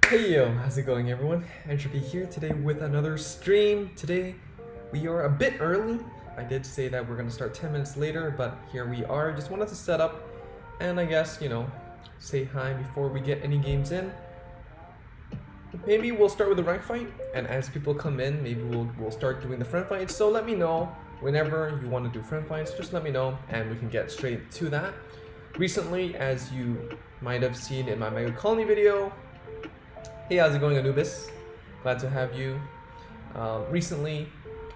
Hey yo, how's it going everyone? Entropy here today with another stream. Today we are a bit early. I did say that we're gonna start 10 minutes later, but here we are. Just wanted to set up and I guess, say hi before we get any games in. Maybe we'll start with a rank fight, and as people come in, maybe we'll start doing the friend fights. So let me know whenever you want to do friend fights, just let me know and we can get straight to that. Recently, as you might have seen in my Megacolony video, hey, how's it going, Anubis? Glad to have you. Recently,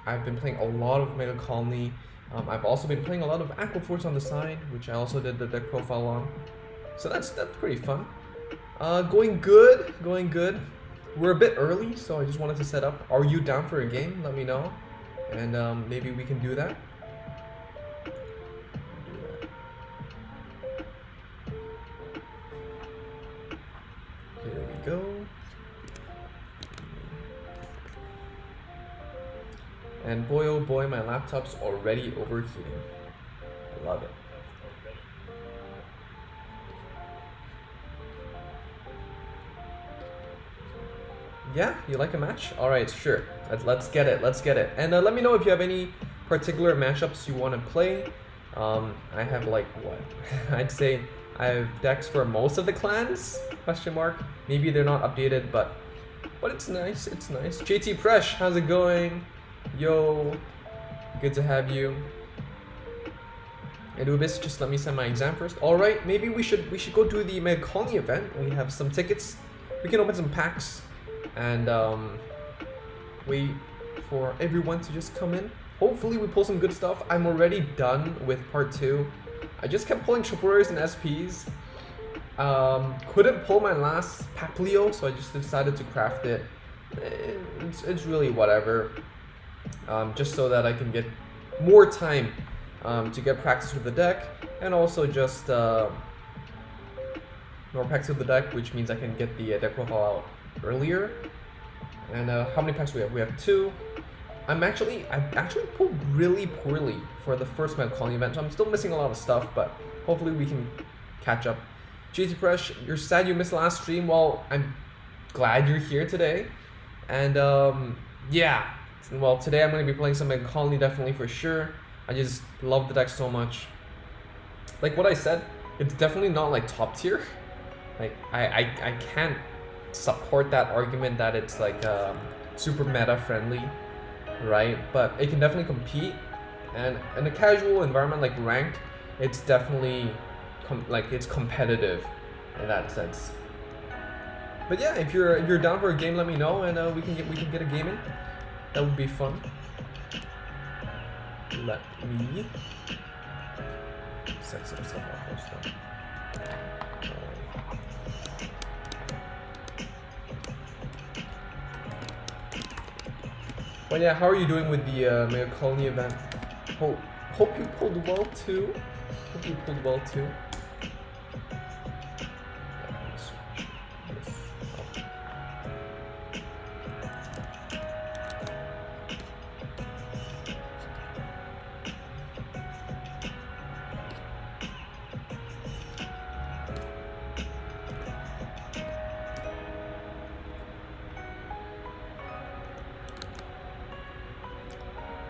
I've been playing a lot of Megacolony. I've also been playing a lot of Aquaforce on the side, which I also did the deck profile on. So that's pretty fun. Going good, going good. We're a bit early, so I just wanted to set up. Are you down for a game? Let me know, and maybe we can do that. Here we go. And boy oh boy, my laptop's already overheating. I love it. Yeah, you like a match? Alright, sure. Let's get it, let's get it. And let me know if you have any particular matchups you want to play. I have like, what? I'd say I have decks for most of the clans, question mark. Maybe they're not updated, but it's nice, it's nice. JT Presh, how's it going? Yo, good to have you. Anubis, just let me send my exam first. Alright, maybe we should go do the Megacolony event. We have some tickets. We can open some packs and wait for everyone to just come in. Hopefully we pull some good stuff. I'm already done with part 2. I just kept pulling triple rares and SPs. Couldn't pull my last Paplio, so I just decided to craft it. It's really whatever. Just so that I can get more time to get practice with the deck, and also just more packs with the deck, which means I can get the deck profile out earlier. And how many packs we have? We have 2. I actually pulled really poorly for the first Megacolony event, so I'm still missing a lot of stuff, but hopefully we can catch up. JT Fresh, you're sad you missed last stream. Well, I'm glad you're here today. And yeah, well, today I'm going to be playing some Megacolony, definitely, for sure. I just love the deck so much. Like what I said, it's definitely not like top tier. Like I can't support that argument that it's like super meta friendly, right? But it can definitely compete, and in a casual environment like ranked, it's definitely it's competitive in that sense. But yeah, if you're down for a game, let me know, and we can get a game in. That would be fun. Let me set some stuff up first. Well, yeah, how are you doing with the Megacolony event? Hope you pulled well too. Hope you pulled well too.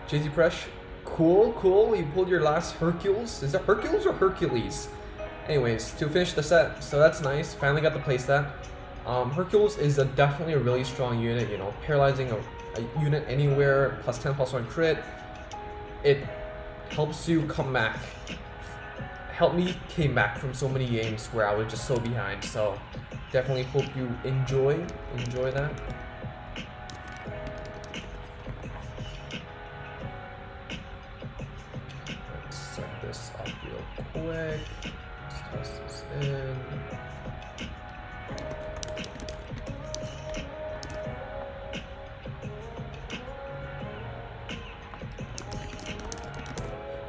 JZ Fresh, cool. You pulled your last Hercules. Is it Hercules or Hercules? Anyways, to finish the set, so that's nice. Finally got the playset. Hercules is definitely a really strong unit. You know, paralyzing a unit anywhere, +10/+1 crit. It helps you come back. Helped me came back from so many games where I was just so behind. So definitely hope you enjoy that. Up real quick. Let's toss this in.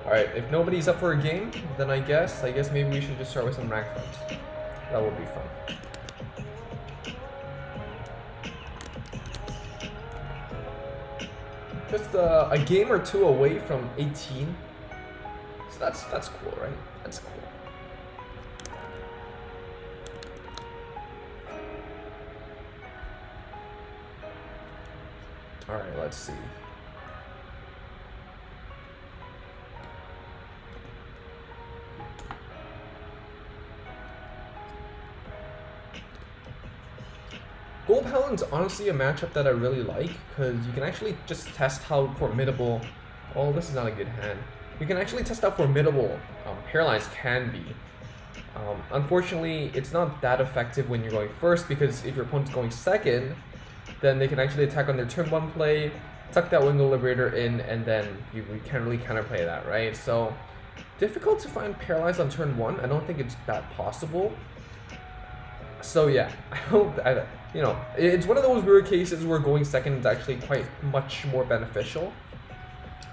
Alright, if nobody's up for a game, then I guess maybe we should just start with some rank fights. That would be fun. Just a game or 2 away from 18. So that's cool, right? That's cool. Alright, let's see. Gold Paladin's honestly a matchup that I really like, because you can actually just test how formidable... Oh, this is not a good hand. You can actually test how formidable Paralyze can be. Unfortunately, it's not that effective when you're going first, because if your opponent's going second, then they can actually attack on their turn 1 play, tuck that Window Liberator in, and then you can't really counterplay that, right? So, difficult to find Paralyze on turn 1. I don't think it's that possible. So yeah, you know, it's one of those weird cases where going second is actually quite much more beneficial.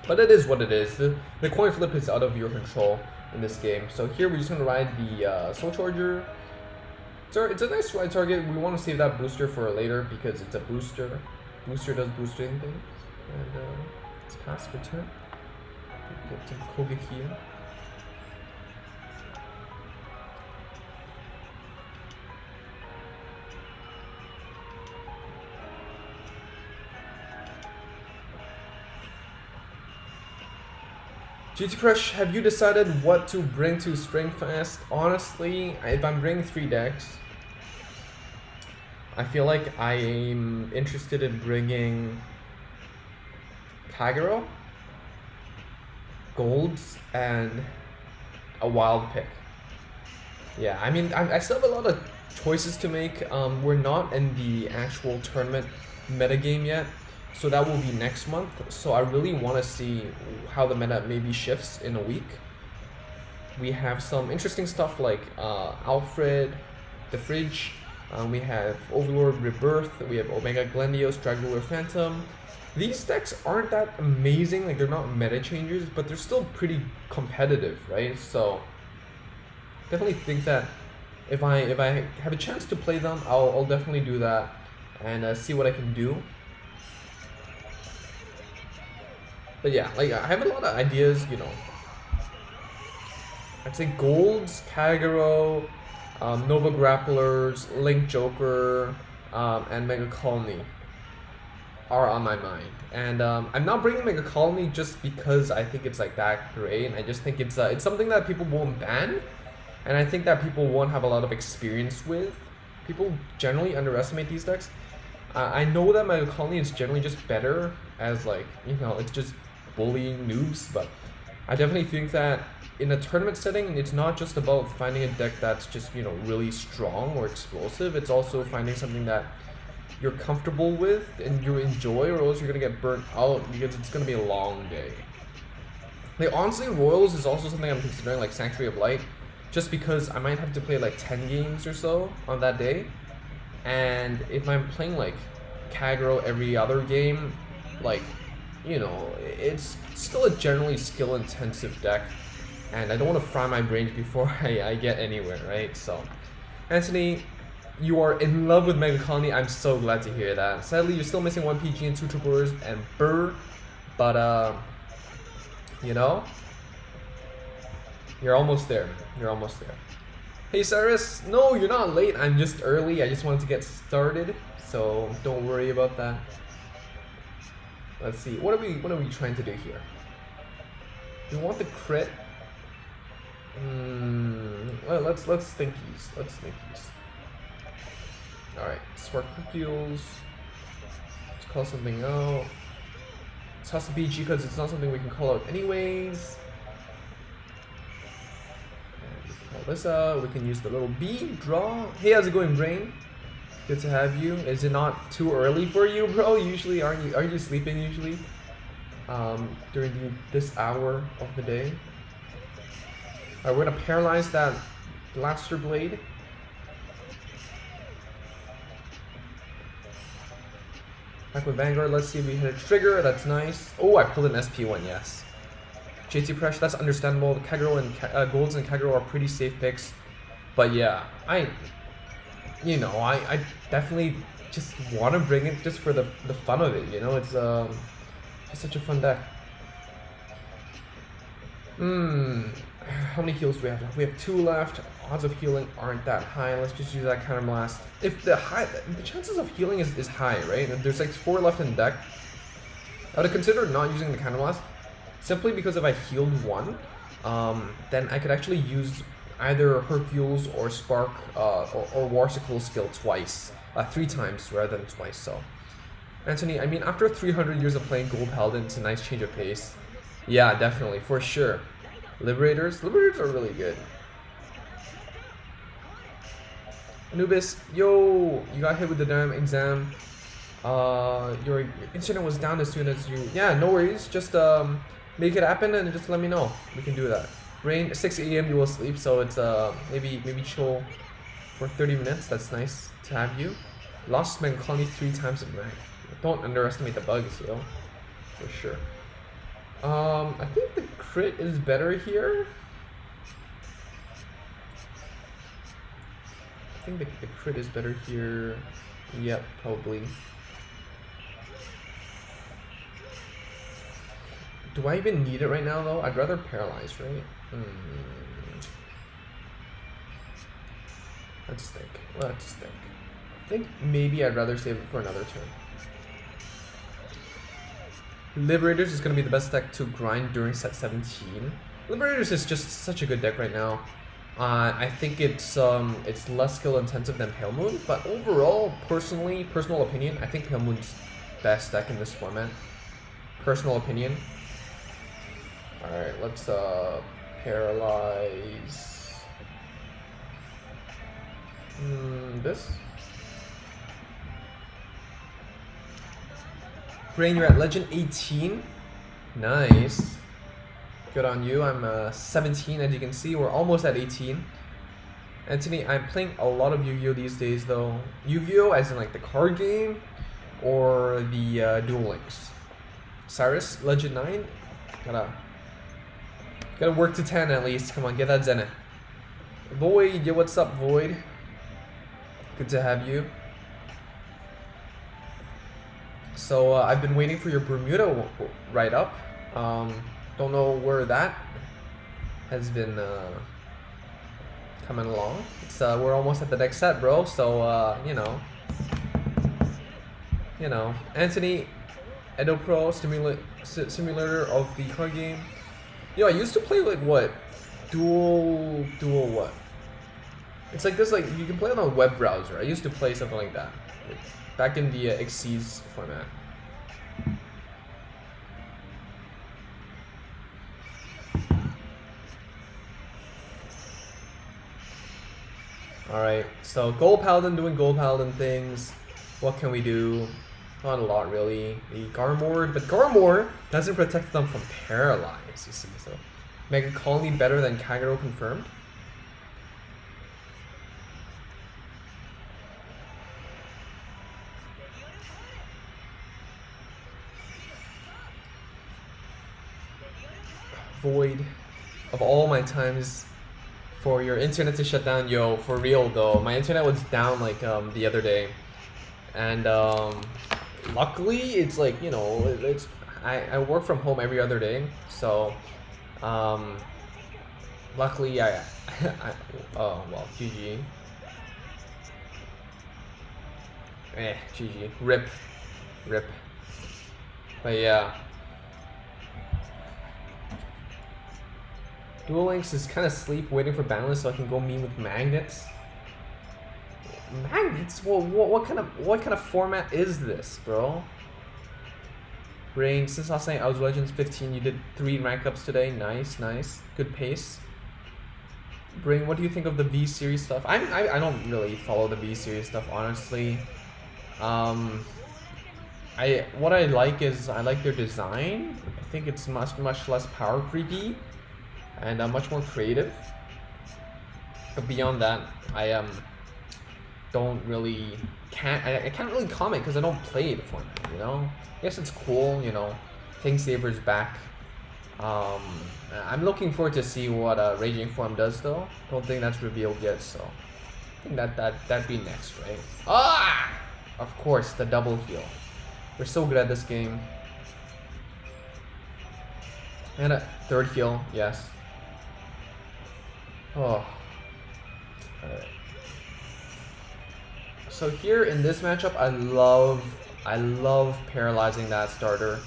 But it is what it is. The coin flip is out of your control in this game. So here we're just going to ride the Soul Charger. So it's a nice ride target. We want to save that booster for later because it's a booster. Booster does boosting things. And let's pass for turn. Get some Koga here. GT Crush, have you decided what to bring to Springfest? Honestly, if I'm bringing 3 decks, I feel like I'm interested in bringing Kagero, Golds, and a wild pick. Yeah, I mean, I still have a lot of choices to make. We're not in the actual tournament metagame yet. So that will be next month. So I really want to see how the meta maybe shifts in a week. We have some interesting stuff like Alfred, the Fridge. We have Overlord Rebirth. We have Omega Glendios, Straggler Phantom. These decks aren't that amazing. Like, they're not meta changers, but they're still pretty competitive, right? So definitely think that if I have a chance to play them, I'll definitely do that and see what I can do. But yeah, like, I have a lot of ideas, you know. I'd say Golds, Kagero, Nova Grapplers, Link Joker, and Megacolony are on my mind. And I'm not bringing Megacolony just because I think it's like that great. I just think it's something that people won't ban, and I think that people won't have a lot of experience with. People generally underestimate these decks. I know that Megacolony is generally just better as, like, you know, it's just bullying noobs, but I definitely think that in a tournament setting, it's not just about finding a deck that's just, you know, really strong or explosive. It's also finding something that you're comfortable with and you enjoy, or else you're gonna get burnt out because it's gonna be a long day. Like, honestly, Royals is also something I'm considering, like Sanctuary of Light, just because I might have to play like 10 games or so on that day. And if I'm playing like Kagero every other game, like, you know, it's still a generally skill-intensive deck, and I don't want to fry my brains before I get anywhere, right? So, Anthony, you are in love with Megacolony. I'm so glad to hear that. Sadly, you're still missing 1 PG and 2 Triplers and Burr, but, you know, you're almost there. You're almost there. Hey, Cyrus, no, you're not late. I'm just early. I just wanted to get started, so don't worry about that. Let's see. What are we trying to do here? We want the crit. Well, let's thinkies. Let's thinkies. All right. Spark Hercules. Let's call something out. Let's toss the BG because it's not something we can call out anyways. And we can call this out. We can use the little B draw. Hey, how's it going, Brain? Good to have you. Is it not too early for you, bro? Usually, are you sleeping usually? During this hour of the day. Alright, we're gonna paralyze that Blaster Blade. Back with Vanguard. Let's see if we hit a trigger. That's nice. Oh, I pulled an SP1. Yes. JT Pressure. That's understandable. The Kagero and Golds and Kagero are pretty safe picks. But yeah, I definitely just want to bring it just for the fun of it, you know. It's just such a fun deck. How many heals do we have left? We have 2 left. Odds of healing aren't that high. Let's just use that counter blast. If the chances of healing is high, right? There's like 4 left in the deck. I would consider not using the Counter Blast, simply because if I healed one, then I could actually use either Hercules or Spark or Warsicle skill twice, 3 times rather than twice. So, Anthony, I mean, after 300 years of playing Gold Paladin, it's a nice change of pace. Yeah, definitely, for sure. Liberators are really good. Anubis, yo, you got hit with the damn exam. Your internet was down as soon as you. Yeah, no worries. Just make it happen and just let me know. We can do that. Rain, 6 a.m. you will sleep, so it's maybe chill for 30 minutes. That's nice to have you. Lost Megacolony 3 times in rank. Don't underestimate the bugs, yo. For sure. I think the crit is better here. I think the crit is better here. Yep, probably. Do I even need it right now, though? I'd rather paralyze, right? Let's think. I think maybe I'd rather save it for another turn. Liberators is going to be the best deck to grind during set 17. Liberators is just such a good deck right now. I think it's less skill intensive than Pale Moon, but overall, personal opinion, I think Pale Moon's best deck in this format. Personal opinion. Alright, let's paralyze this. Brain, you're at Legend 18. Nice. Good on you. I'm 17, as you can see. We're almost at 18. Anthony, I'm playing a lot of Yu-Gi-Oh these days, though. Yu-Gi-Oh as in like the card game or the Duel Links. Cyrus, Legend 9. Gotta work to 10 at least. Come on, get that Zenith. Void, yo, what's up, Void? Good to have you. So I've been waiting for your Bermuda write-up. Don't know where that has been coming along. It's we're almost at the next set, bro. So you know, Anthony, Edo Pro simulator of the card game. Yo, I used to play like what? Dual what? It's like this, like you can play it on a web browser. I used to play something like that back in the Xyz format. Alright, so Gold Paladin doing Gold Paladin things. What can we do? Not a lot, really. The Garmord, but Garmord doesn't protect them from Paralyze, you see. So Megacolony better than Kagero confirmed. Void, of all my times for your internet to shut down, yo, for real though. My internet was down like the other day, and luckily it's like, you know, it's I work from home every other day, so luckily I oh well, GG. GG. Rip. But yeah. Duel Links is kind of sleep, waiting for balance so I can go meme with magnets. Magnets? Well, what kind of format is this, bro? Rain, since last night I was Legends 15, you did 3 rank ups today. Nice. Good pace. Brain, what do you think of the V series stuff? I don't really follow the V series stuff, honestly. What I like is I like their design. I think it's much less power creepy and much more creative. But beyond that, I don't really I can't really comment because I don't play the format, you know. I guess it's cool, you know. King Saber's back. I'm looking forward to see what Raging Form does though. Don't think that's revealed yet, so I think that'd be next, right? Ah! Of course, the double heal. We're so good at this game. And a third heal, yes. Oh. Alright. So here in this matchup, I love paralyzing that starter.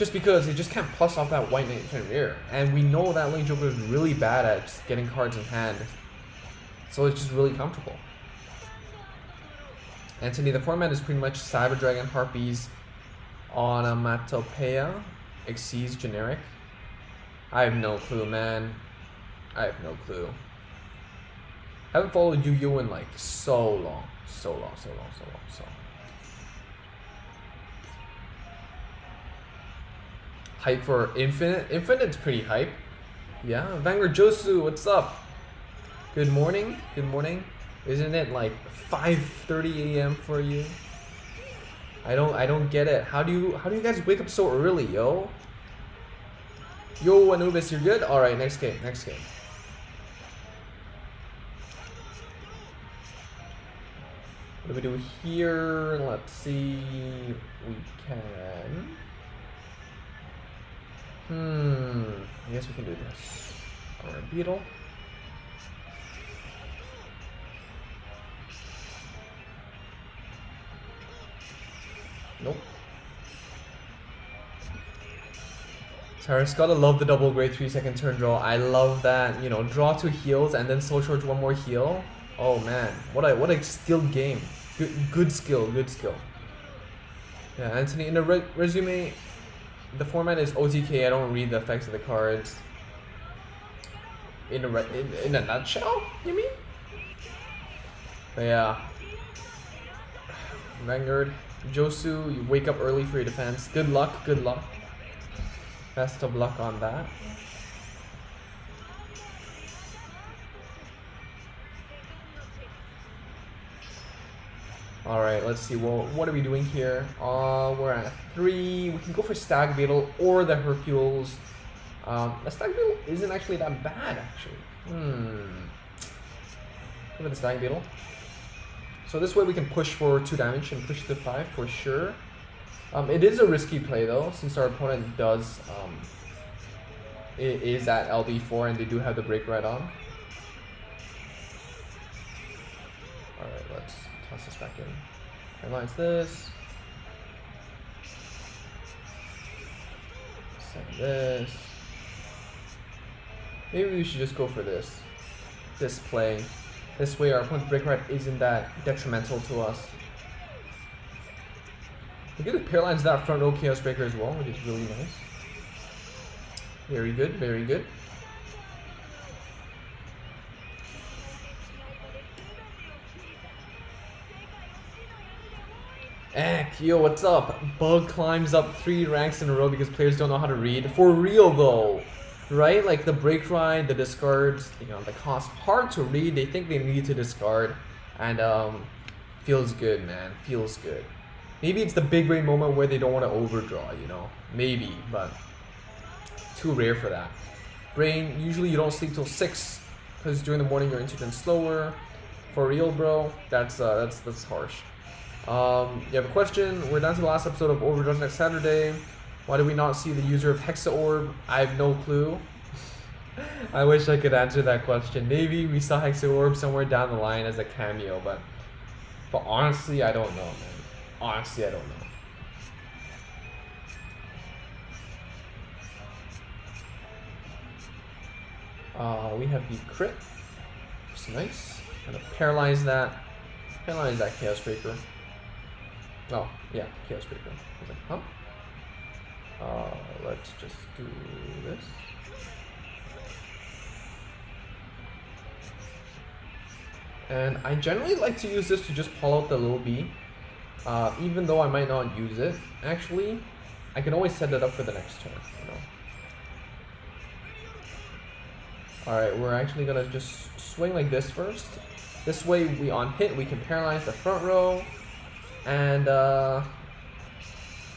Just because they just can't plus off that White Knight Premier. And we know that Lane Joker is really bad at just getting cards in hand. So it's just really comfortable. Anthony, the format is pretty much Cyber Dragon, Harpies, Onomatopoeia, Xyz, generic. I have no clue, man. I have no clue. I haven't followed Yu-Gi-Oh! In like so long. So long. Hype for Infinite? Infinite's pretty hype. Yeah, Vanguard Josu, what's up? Good morning. Good morning. Isn't it like 5:30 a.m. for you? I don't get it. How do you guys wake up so early, yo? Yo, Anubis, you're good? Alright, next game. What do we do here? Let's see. We can. I guess we can do this. Alright, Beetle. Nope. Sorry, it's gotta love the double grade 3-second turn draw. I love that, you know, draw 2 heals and then soul charge 1 more heal. Oh man, what a skilled game. Good skill. Yeah, Anthony, in the resume, the format is OTK. I don't read the effects of the cards. In a nutshell, you mean? But yeah. Vanguard. Josu, you wake up early for your defense. Good luck. Best of luck on that. Alright, let's see. Well, what are we doing here? We're at 3. We can go for Stag Beetle or the Hercules. The Stag Beetle isn't actually that bad, actually. Look at the Stag Beetle. So this way we can push for 2 damage and push to 5 for sure. It is a risky play though, since our opponent does it is at LD4 and they do have the break right on. Alright, let's toss this back in. Analyze this. Send this. Maybe we should just go for this play. This way our opponent's break right isn't that detrimental to us. We get to paralyze that front row Chaos Breaker as well, which is really nice. Very good. Yo, what's up? Bug climbs up 3 ranks in a row because players don't know how to read. For real though, right? Like the break ride, the discards, you know, the cost, hard to read. They think they need to discard, and feels good, man. Feels good. Maybe it's the big brain moment where they don't want to overdraw, you know? Maybe, but too rare for that. Brain, usually you don't sleep till 6 because during the morning your intermittent slower. For real, bro, that's harsh. You have a question? We're down to the last episode of Overdraws next Saturday. Why do we not see the user of Hexa Orb? I have no clue. I wish I could answer that question. Maybe we saw Hexa Orb somewhere down the line as a cameo, but honestly, I don't know, man. Honestly, I don't know. We have the crit. It's nice. Gonna paralyze that Chaos Breaker. Oh, yeah, Chaos Breaker. I was like, huh? Let's just do this. And I generally like to use this to just pull out the little B. Even though I might not use it, actually, I can always set it up for the next turn, you know. Alright, we're actually gonna just swing like this first. This way, we on hit, we can paralyze the front row, and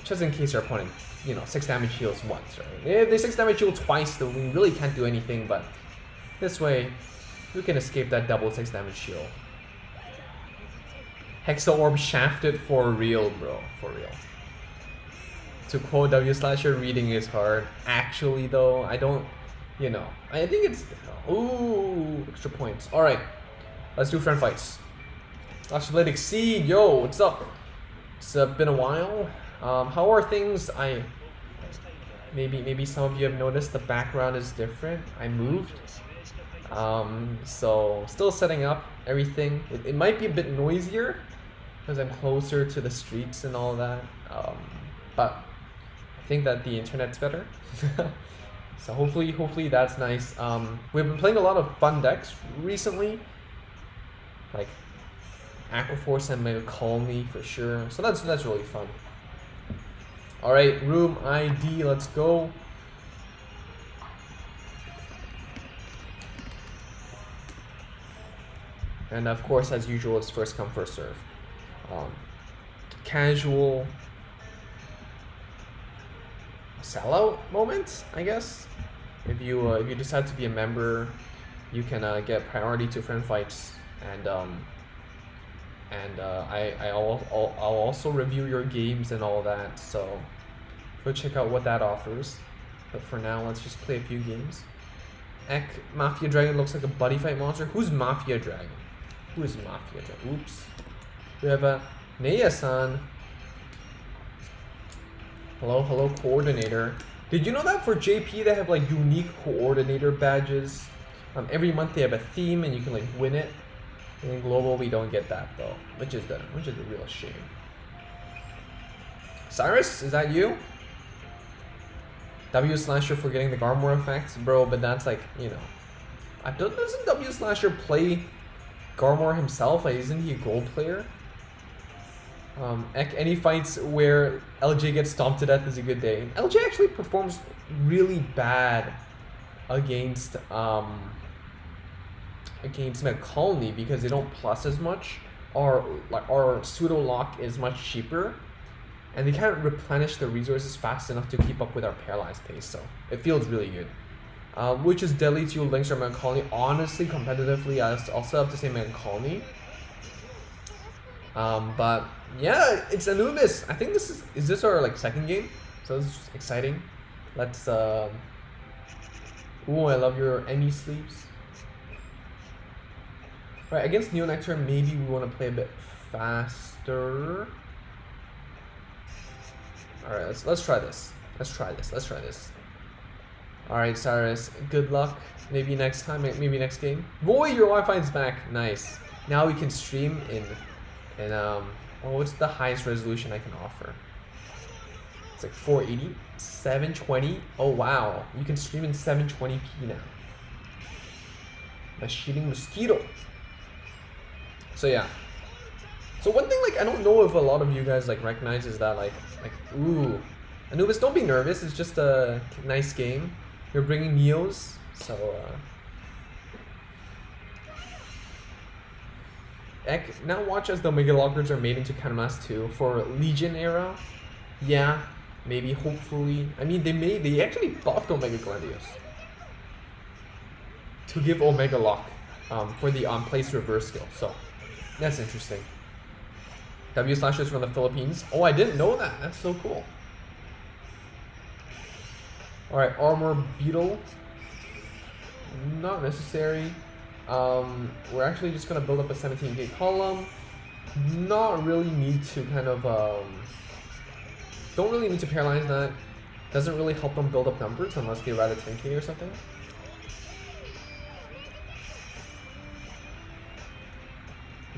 just in case our opponent, you know, 6 damage heals once, right? If they 6 damage heal twice, then we really can't do anything, but this way, we can escape that double 6 damage heal. Hexa Orb shafted for real, bro. For real. To quote W/, reading is hard. Actually, though, I don't, you know, I think it's, ooh, extra points. Alright, let's do friend fights. Blade Exceed, yo, what's up? It's been a while. How are things? maybe some of you have noticed the background is different. I moved. So still setting up everything. It might be a bit noisier because I'm closer to the streets and all that. But I think that the internet's better. So hopefully that's nice. We've been playing a lot of fun decks recently, like Aquaforce and Megacolony for sure. So that's really fun. All right, room ID, let's go. And of course, as usual, it's first come, first serve. Casual sellout moment, I guess. If you decide to be a member, you can get priority to friend fights, and I'll also review your games and all that. So go check out what that offers. But for now, let's just play a few games. Ek Mafia Dragon looks like a buddy fight monster. Who's Mafia Dragon? Who is Mafia Dragon? Oops. We have a Nea-san. Hello, coordinator. Did you know that for JP they have like unique coordinator badges? Every month they have a theme and you can like win it. In global we don't get that though, which is a real shame. Cyrus, is that you? W Slasher for getting the Garmore effects, bro. But that's like, you know, doesn't W Slasher play Garmore himself? Like, isn't he a gold player? Any fights where LJ gets stomped to death is a good day. LJ actually performs really bad against Megacolony because they don't plus as much, or like our pseudo lock is much cheaper, and they can't replenish the resources fast enough to keep up with our paralyzed pace. So it feels really good. Which is deadly to Lynx or Megacolony? Honestly, competitively, I also have to say Megacolony. But yeah, it's Anubis. I think is this our like second game? So this is exciting. Let's ooh, I love your Emmy sleeves. Right, against Neonectar, maybe we want to play a bit faster. Alright, let's try this. Let's try this. Alright, Cyrus, good luck. Maybe next time, maybe next game. Boy, your Wi-Fi is back. Nice. Now we can stream in what's the highest resolution I can offer? It's like 480, 720. Oh wow, you can stream in 720p now. By shooting mosquito. So yeah. So one thing, like, I don't know if a lot of you guys like recognize is that like ooh, Anubis, don't be nervous. It's just a nice game. You're bringing Neos, so now watch as the Megalockers are made into Countermass 2 for Legion era. Yeah, maybe, hopefully. I mean, they actually buffed Omega Glandios to give Omega Lock for the on-place reverse skill. So that's interesting. W Slashers from the Philippines. Oh, I didn't know that. That's so cool. Alright, Armor Beetle. Not necessary. We're actually just going to build up a 17k column. Not really need to kind of don't really need to paralyze that. Doesn't really help them build up numbers unless they ride a 10k or something.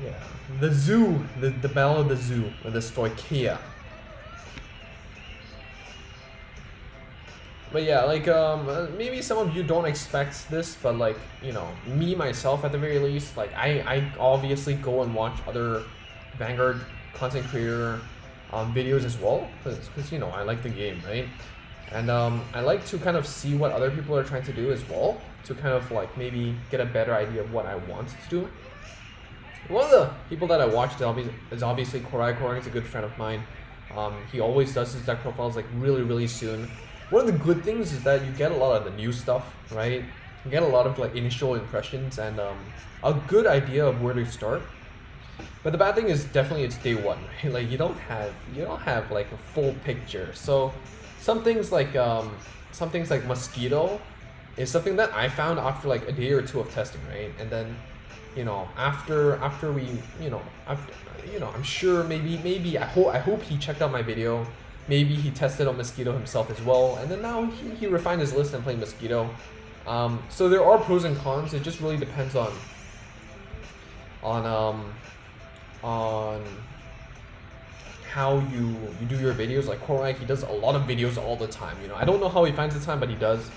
Yeah, the zoo, the Battle of the Zoo, or the Stoicheia. But yeah, like, maybe some of you don't expect this, but like, you know, me, myself, at the very least, like, I obviously go and watch other Vanguard content creator videos as well, because, you know, I like the game, right? And I like to kind of see what other people are trying to do as well, to kind of like maybe get a better idea of what I want to do. One of the people that I watched is obviously Korai. Korai is a good friend of mine. He always does his deck profiles like really soon. One of the good things is that you get a lot of the new stuff, right? You get a lot of like initial impressions and a good idea of where to start. But the bad thing is definitely it's day one, right? Like you don't have like a full picture. So some things like Mosquito is something that I found after like a day or two of testing, right? And then, you know, after we, I'm sure maybe I hope he checked out my video maybe he tested on Mosquito himself as well, and then now he refined his list and playing Mosquito. So there are pros and cons. It just really depends on how you do your videos. Like Korak, he does a lot of videos all the time. You know, I don't know how he finds the time, but he does.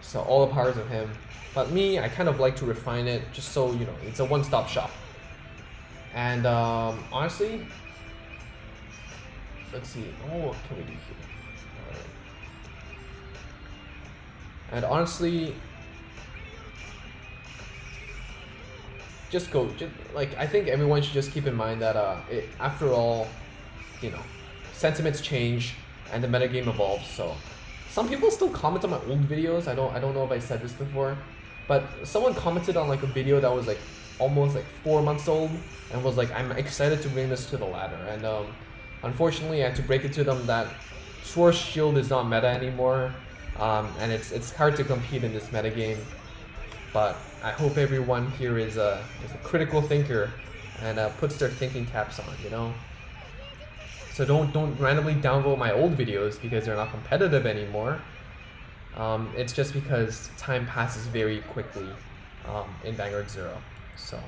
So all the powers of him. But me, I kind of like to refine it just so, you know, it's a one-stop shop. And honestly, let's see. Oh, what can we do here? Alright. And honestly, like, I think everyone should just keep in mind that after all, you know, sentiments change and the metagame evolves. So some people still comment on my old videos. I don't know if I said this before, but someone commented on like a video that was like almost like 4 months old and was like, I'm excited to bring this to the ladder. And unfortunately, I had to break it to them that Sword Shield is not meta anymore, and it's hard to compete in this metagame. But I hope everyone here is a critical thinker and puts their thinking caps on, you know. So don't randomly downvote my old videos because they're not competitive anymore. It's just because time passes very quickly in Vanguard Zero. So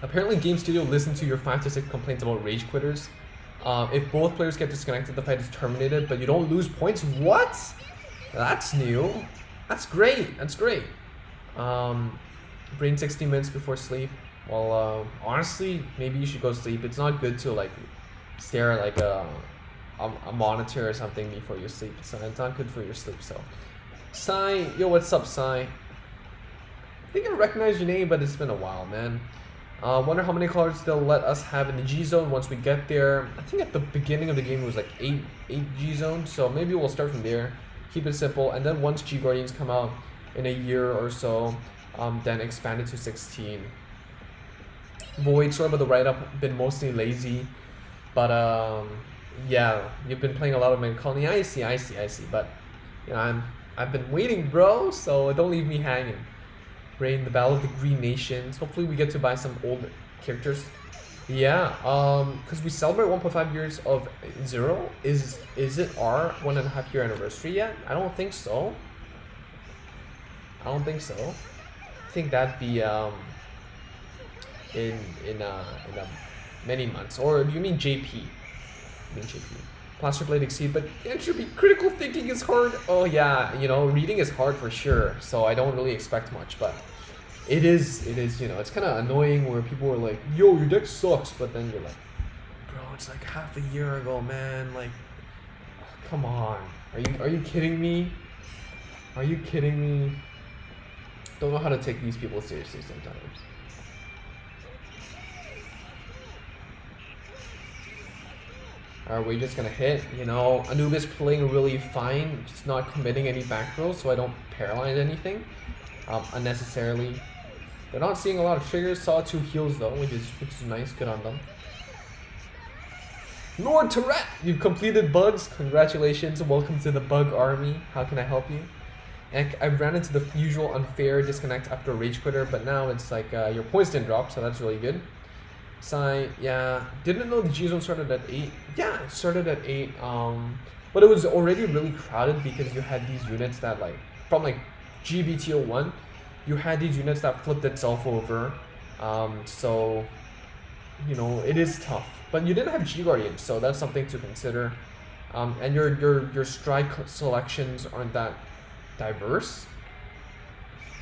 apparently Game Studio listened to your 5 to 6 complaints about rage quitters. If both players get disconnected, the fight is terminated, but you don't lose points. What? That's new. That's great. That's great. Brain 60 minutes before sleep. Well, honestly, maybe you should go sleep. It's not good to like stare at like a monitor or something before you sleep. So it's not good for your sleep. So, Sai, yo, what's up, Sai? I think I recognize your name, but it's been a while, man. Wonder how many colors they'll let us have in the G zone once we get there. I think at the beginning of the game it was like 8 G zones. So maybe we'll start from there. Keep it simple, and then once G Guardians come out in a year or so, then expand it to 16. Void, sorry about the write-up, been mostly lazy, but yeah, you've been playing a lot of Megacolony. I see, but you know, I've been waiting, bro, so don't leave me hanging. Rain, the Battle of the Green Nations. Hopefully we get to buy some old characters. Yeah, because we celebrate 1.5 years of Zero. Is it our 1.5 year anniversary yet? I don't think so. I think that'd be in many months. Or do you mean JP? Plaster Blade Exceed, but Entropy, critical thinking is hard. Oh yeah, you know, reading is hard for sure. So I don't really expect much, but it is, you know, it's kind of annoying where people are like, yo, your deck sucks, but then you're like, bro, it's like half a year ago, man. Like, come on, are you kidding me? Are you kidding me? Don't know how to take these people seriously sometimes. Are we just gonna hit? You know, Anubis playing really fine, just not committing any back rows, so I don't paralyze anything unnecessarily. They're not seeing a lot of triggers. Saw 2 heals though, which is nice. Good on them. Lord Tourette, you've completed bugs. Congratulations. Welcome to the bug army. How can I help you? And I ran into the usual unfair disconnect after a rage quitter, but now it's like your points didn't drop, so that's really good. Sai, yeah, didn't know the G zone started at 8. Yeah, it started at 8. But it was already really crowded because you had these units that like from like GBTO1, you had these units that flipped itself over. So you know, it is tough. But you didn't have G Guardians, so that's something to consider. And your strike selections aren't that diverse.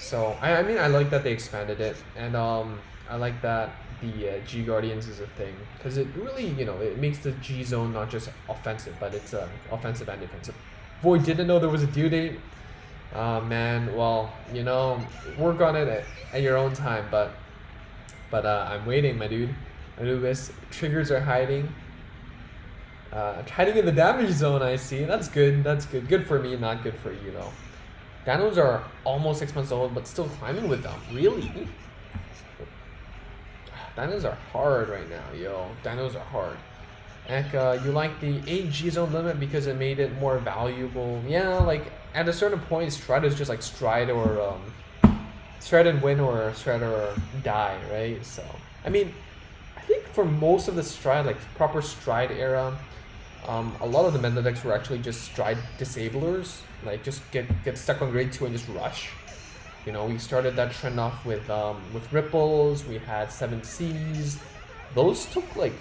So I mean, I like that they expanded it, and I like that the G Guardians is a thing, because it really, you know, it makes the G zone not just offensive, but it's offensive and defensive. Void didn't know there was a due date. Man, well, you know, work on it at your own time, but I'm waiting, my dude. Anubis, triggers are hiding. Hiding in the damage zone, I see. That's good. That's good. Good for me, not good for you, though. Dinos are almost 6 months old, but still climbing with them. Really? Dinos are hard right now, yo. Dinos are hard. Ek, you like the 8 G zone limit because it made it more valuable. Yeah, like at a certain point, Stride is just like Stride or Stride and win or Stride or die, right? So I mean, I think for most of the Stride, like proper Stride era, a lot of the meta decks were actually just stride disablers, like just get stuck on grade 2 and just rush. You know, we started that trend off with Ripples, we had 7Cs. Those took like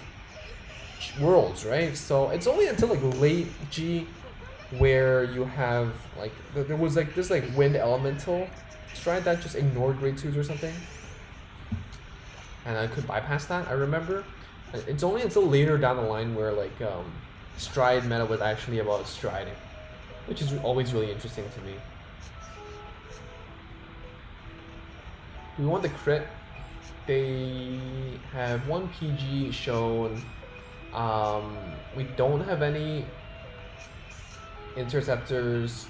worlds, right? So it's only until like late G where you have like there was like this like wind elemental stride that just ignored grade 2s or something, and I could bypass that. I remember it's only until later down the line where like stride meta was actually about striding, which is always really interesting to me. Do we want the crit? They have 1 PG shown. We don't have any interceptors.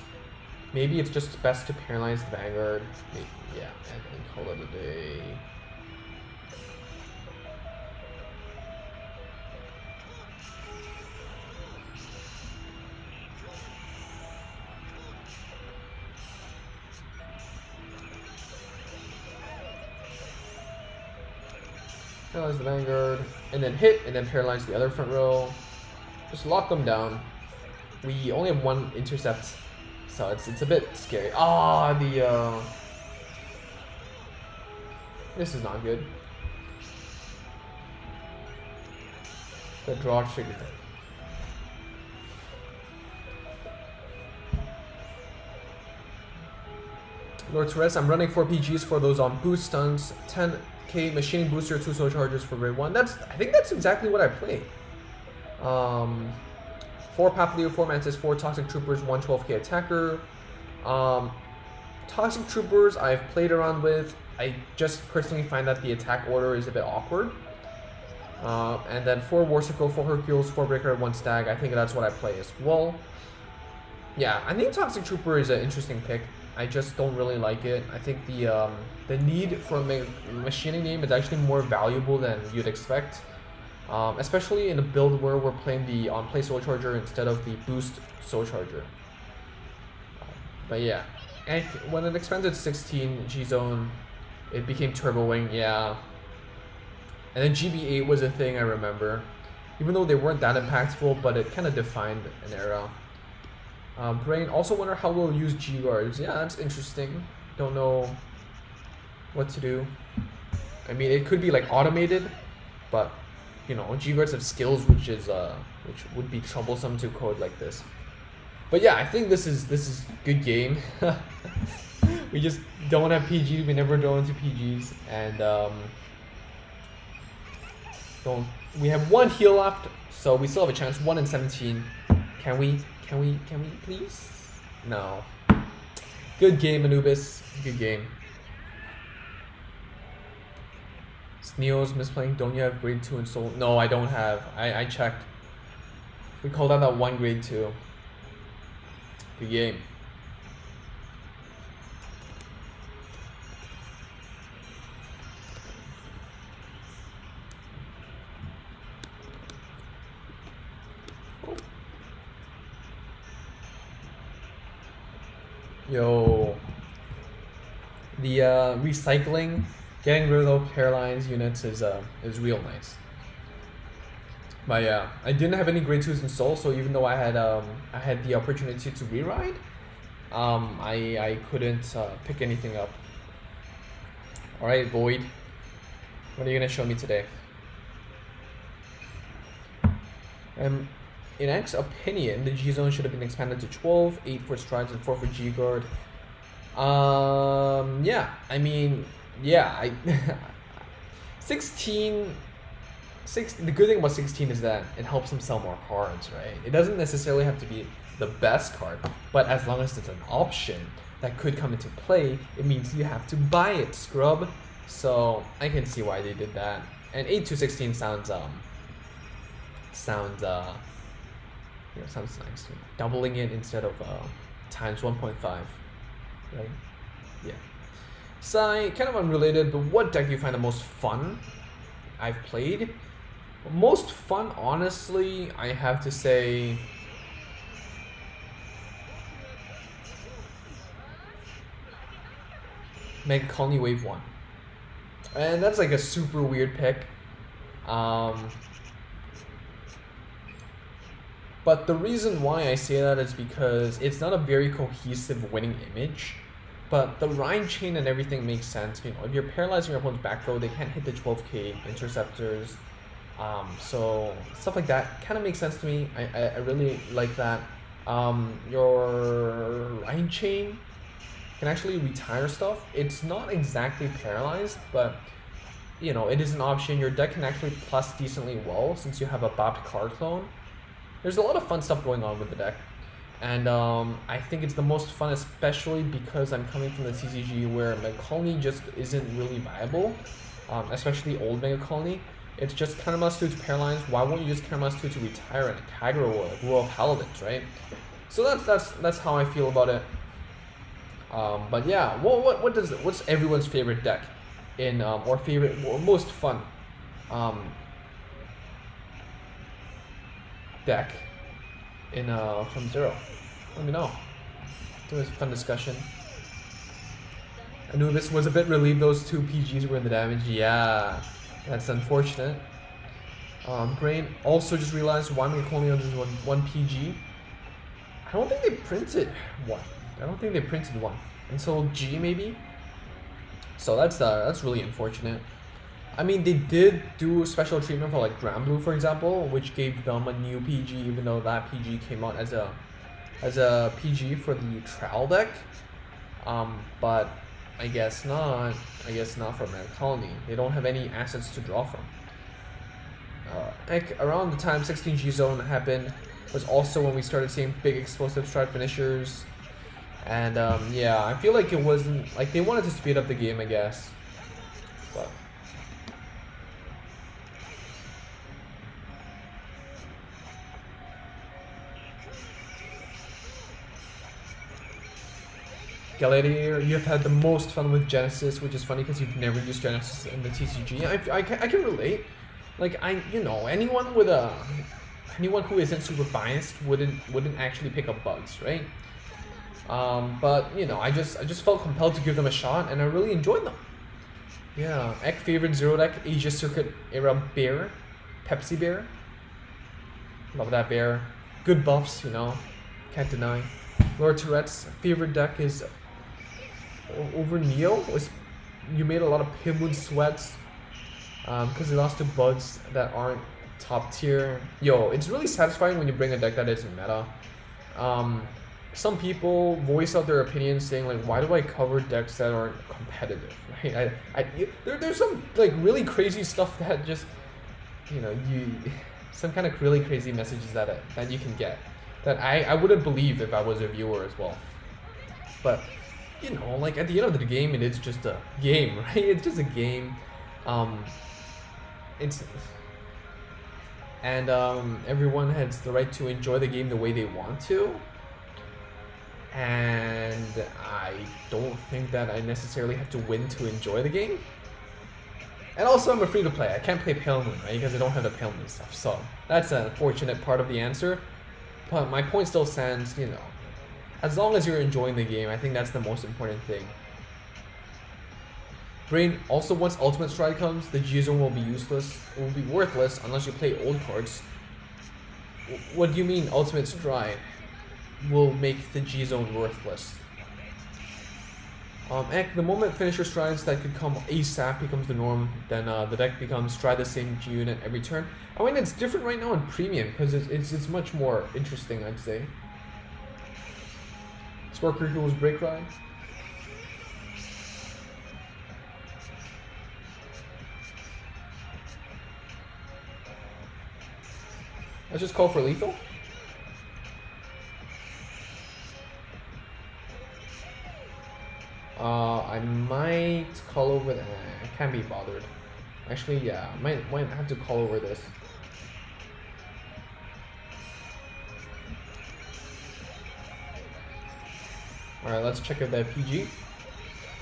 Maybe it's just best to paralyze the Vanguard. Maybe, yeah, and call it a day. Paralyze the Vanguard, and then hit, and then paralyze the other front row. Just lock them down. We only have 1 intercept, so it's a bit scary. Ah, this is not good. The draw trigger. Lord Therese, I'm running 4 PGs for those on boost stuns, 10k machining booster, 2 soul chargers for grade 1. I think that's exactly what I play. 4 Papillio, 4 Mantis, 4 Toxic Troopers, 1 12k attacker. Toxic Troopers I've played around with. I just personally find that the attack order is a bit awkward. And then 4 Warsicle, 4 Hercules, 4 Breaker, 1 Stag. I think that's what I play as well. Yeah, I think Toxic Trooper is an interesting pick. I just don't really like it. I think the need for a machining name is actually more valuable than you'd expect. Especially in a build where we're playing the on-play Soul Charger instead of the boost Soul Charger. But yeah, and when it expanded to 16 G-Zone, it became Turbo Wing, yeah. And then GB8 was a thing I remember. Even though they weren't that impactful, but it kind of defined an era. Brain, also wonder how we'll use G-Guards. Yeah, that's interesting. Don't know what to do. I mean, it could be like automated, but you know, G-Guards have skills which would be troublesome to code like this. But yeah, I think this is good game. We just don't have PGs. We never go into PGs, and we have 1 heal left, so we still have a chance. 1 in 17. Can we please? No. Good game, Anubis. Good game. Neo's misplaying. Don't you have grade 2 in Soul? No, I don't have. I checked. We called out that 1 grade 2. Good game. Yo. The recycling. Getting rid of those paralyzed units is real nice. But yeah, I didn't have any grade 2s in Soul, so even though I had the opportunity to reride, I couldn't pick anything up. All right, Void, what are you gonna show me today? In X's opinion, the G-Zone should have been expanded to 12, 8 for strides and 4 for G-Guard. Yeah, I mean, yeah, 16, the good thing about 16 is that it helps them sell more cards, right? It doesn't necessarily have to be the best card, but as long as it's an option that could come into play, it means you have to buy it, scrub. So I can see why they did that. And 8 to 16 sounds sounds nice. Doubling it instead of times 1.5, right? Yeah. Sai, kind of unrelated, but what deck do you find the most fun I've played? Most fun, honestly, I have to say Megacolony Wave 1. And that's like a super weird pick. But the reason why I say that is because it's not a very cohesive winning image. But the Rhine chain and everything makes sense. You know, if you're paralyzing your opponent's back row, they can't hit the 12k interceptors. So stuff like that kind of makes sense to me. I really like that. Your Rhine chain can actually retire stuff. It's not exactly paralyzed, but you know, it is an option. Your deck can actually plus decently well since you have a bopped card clone. There's a lot of fun stuff going on with the deck. And I think it's the most fun, especially because I'm coming from the TCG where Megacolony just isn't really viable, especially old Megacolony. It's just Counterblast 2 to paralyze. Why won't you just Counterblast 2 to retire and Kagura or like Royal Paladins, right? So that's how I feel about it. But yeah, what's everyone's favorite deck in or favorite or most fun deck in from Zero? Let me know. It was a fun discussion. Anubis was a bit relieved those 2 PGs were in the damage. Yeah, that's unfortunate. Brain also just realized why Megacolony only has one PG. I don't think they printed one. I don't think they printed one until G maybe. So that's really unfortunate. I mean, they did do special treatment for like Grand Blue, for example, which gave them a new PG, even though that PG came out as a PG for the trial deck. But I guess not. I guess not for Megacolony. They don't have any assets to draw from. Around the time 16G Zone happened was also when we started seeing big explosive stride finishers. And yeah, I feel like it wasn't like they wanted to speed up the game, I guess. But Gladiator, you've had the most fun with Genesis, which is funny because you've never used Genesis in the TCG. I can relate. Like anyone who isn't super biased wouldn't actually pick up bugs, right? But you know, I just felt compelled to give them a shot, and I really enjoyed them. Yeah, Ek favorite Zero deck, Asia Circuit era bear, Pepsi bear. Love that bear. Good buffs, you know, can't deny. Lord Tourette's favorite deck is over Neo. You made a lot of Pimwood sweats because they lost to bugs that aren't top tier. Yo, it's really satisfying when you bring a deck that isn't meta. Some people voice out their opinions saying like, why do I cover decks that aren't competitive? Right? There's some like really crazy stuff that just, you know, some kind of really crazy messages that you can get that I wouldn't believe if I was a viewer as well. But you know, like at the end of the game, it is just a game, right? It's just a game. Everyone has the right to enjoy the game the way they want to. And I don't think that I necessarily have to win to enjoy the game. And also, I'm a free to play. I can't play Pale Moon, right? Because I don't have the Pale Moon stuff. So that's an unfortunate part of the answer. But my point still stands, you know. As long as you're enjoying the game, I think that's the most important thing. Brain, also once Ultimate Stride comes, the G-Zone will be useless. It will be worthless unless you play old cards. What do you mean Ultimate Stride will make the G-Zone worthless? The moment finisher strides that could come ASAP becomes the norm, then the deck becomes stride the same G unit every turn. I mean, it's different right now in Premium because it's much more interesting, I'd say. Spark Eagle's Break Ride. Let's just call for lethal. I might call over I can't be bothered. Actually, yeah, I might have to call over this. Alright, let's check out that PG.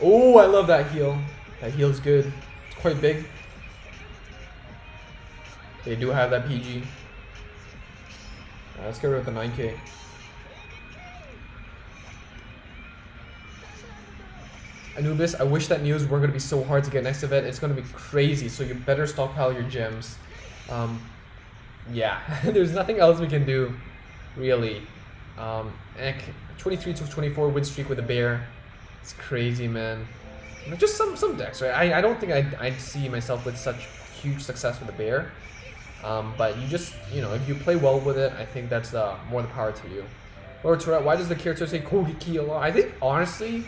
Oh, I love that heal. That heal's good. It's quite big. They do have that PG. Let's get rid of the 9k. Anubis, I wish that news weren't going to be so hard to get next event. It's going to be crazy, so you better stockpile your gems. Yeah, there's nothing else we can do. really. Ek 23-24 win streak with a bear. It's crazy, man. Just some decks, right? I don't think I'd see myself with such huge success with a bear. But you just, you know, if you play well with it, I think that's more the power to you. Lord Tourette, why does the character say Kogeki a lot? I think, honestly,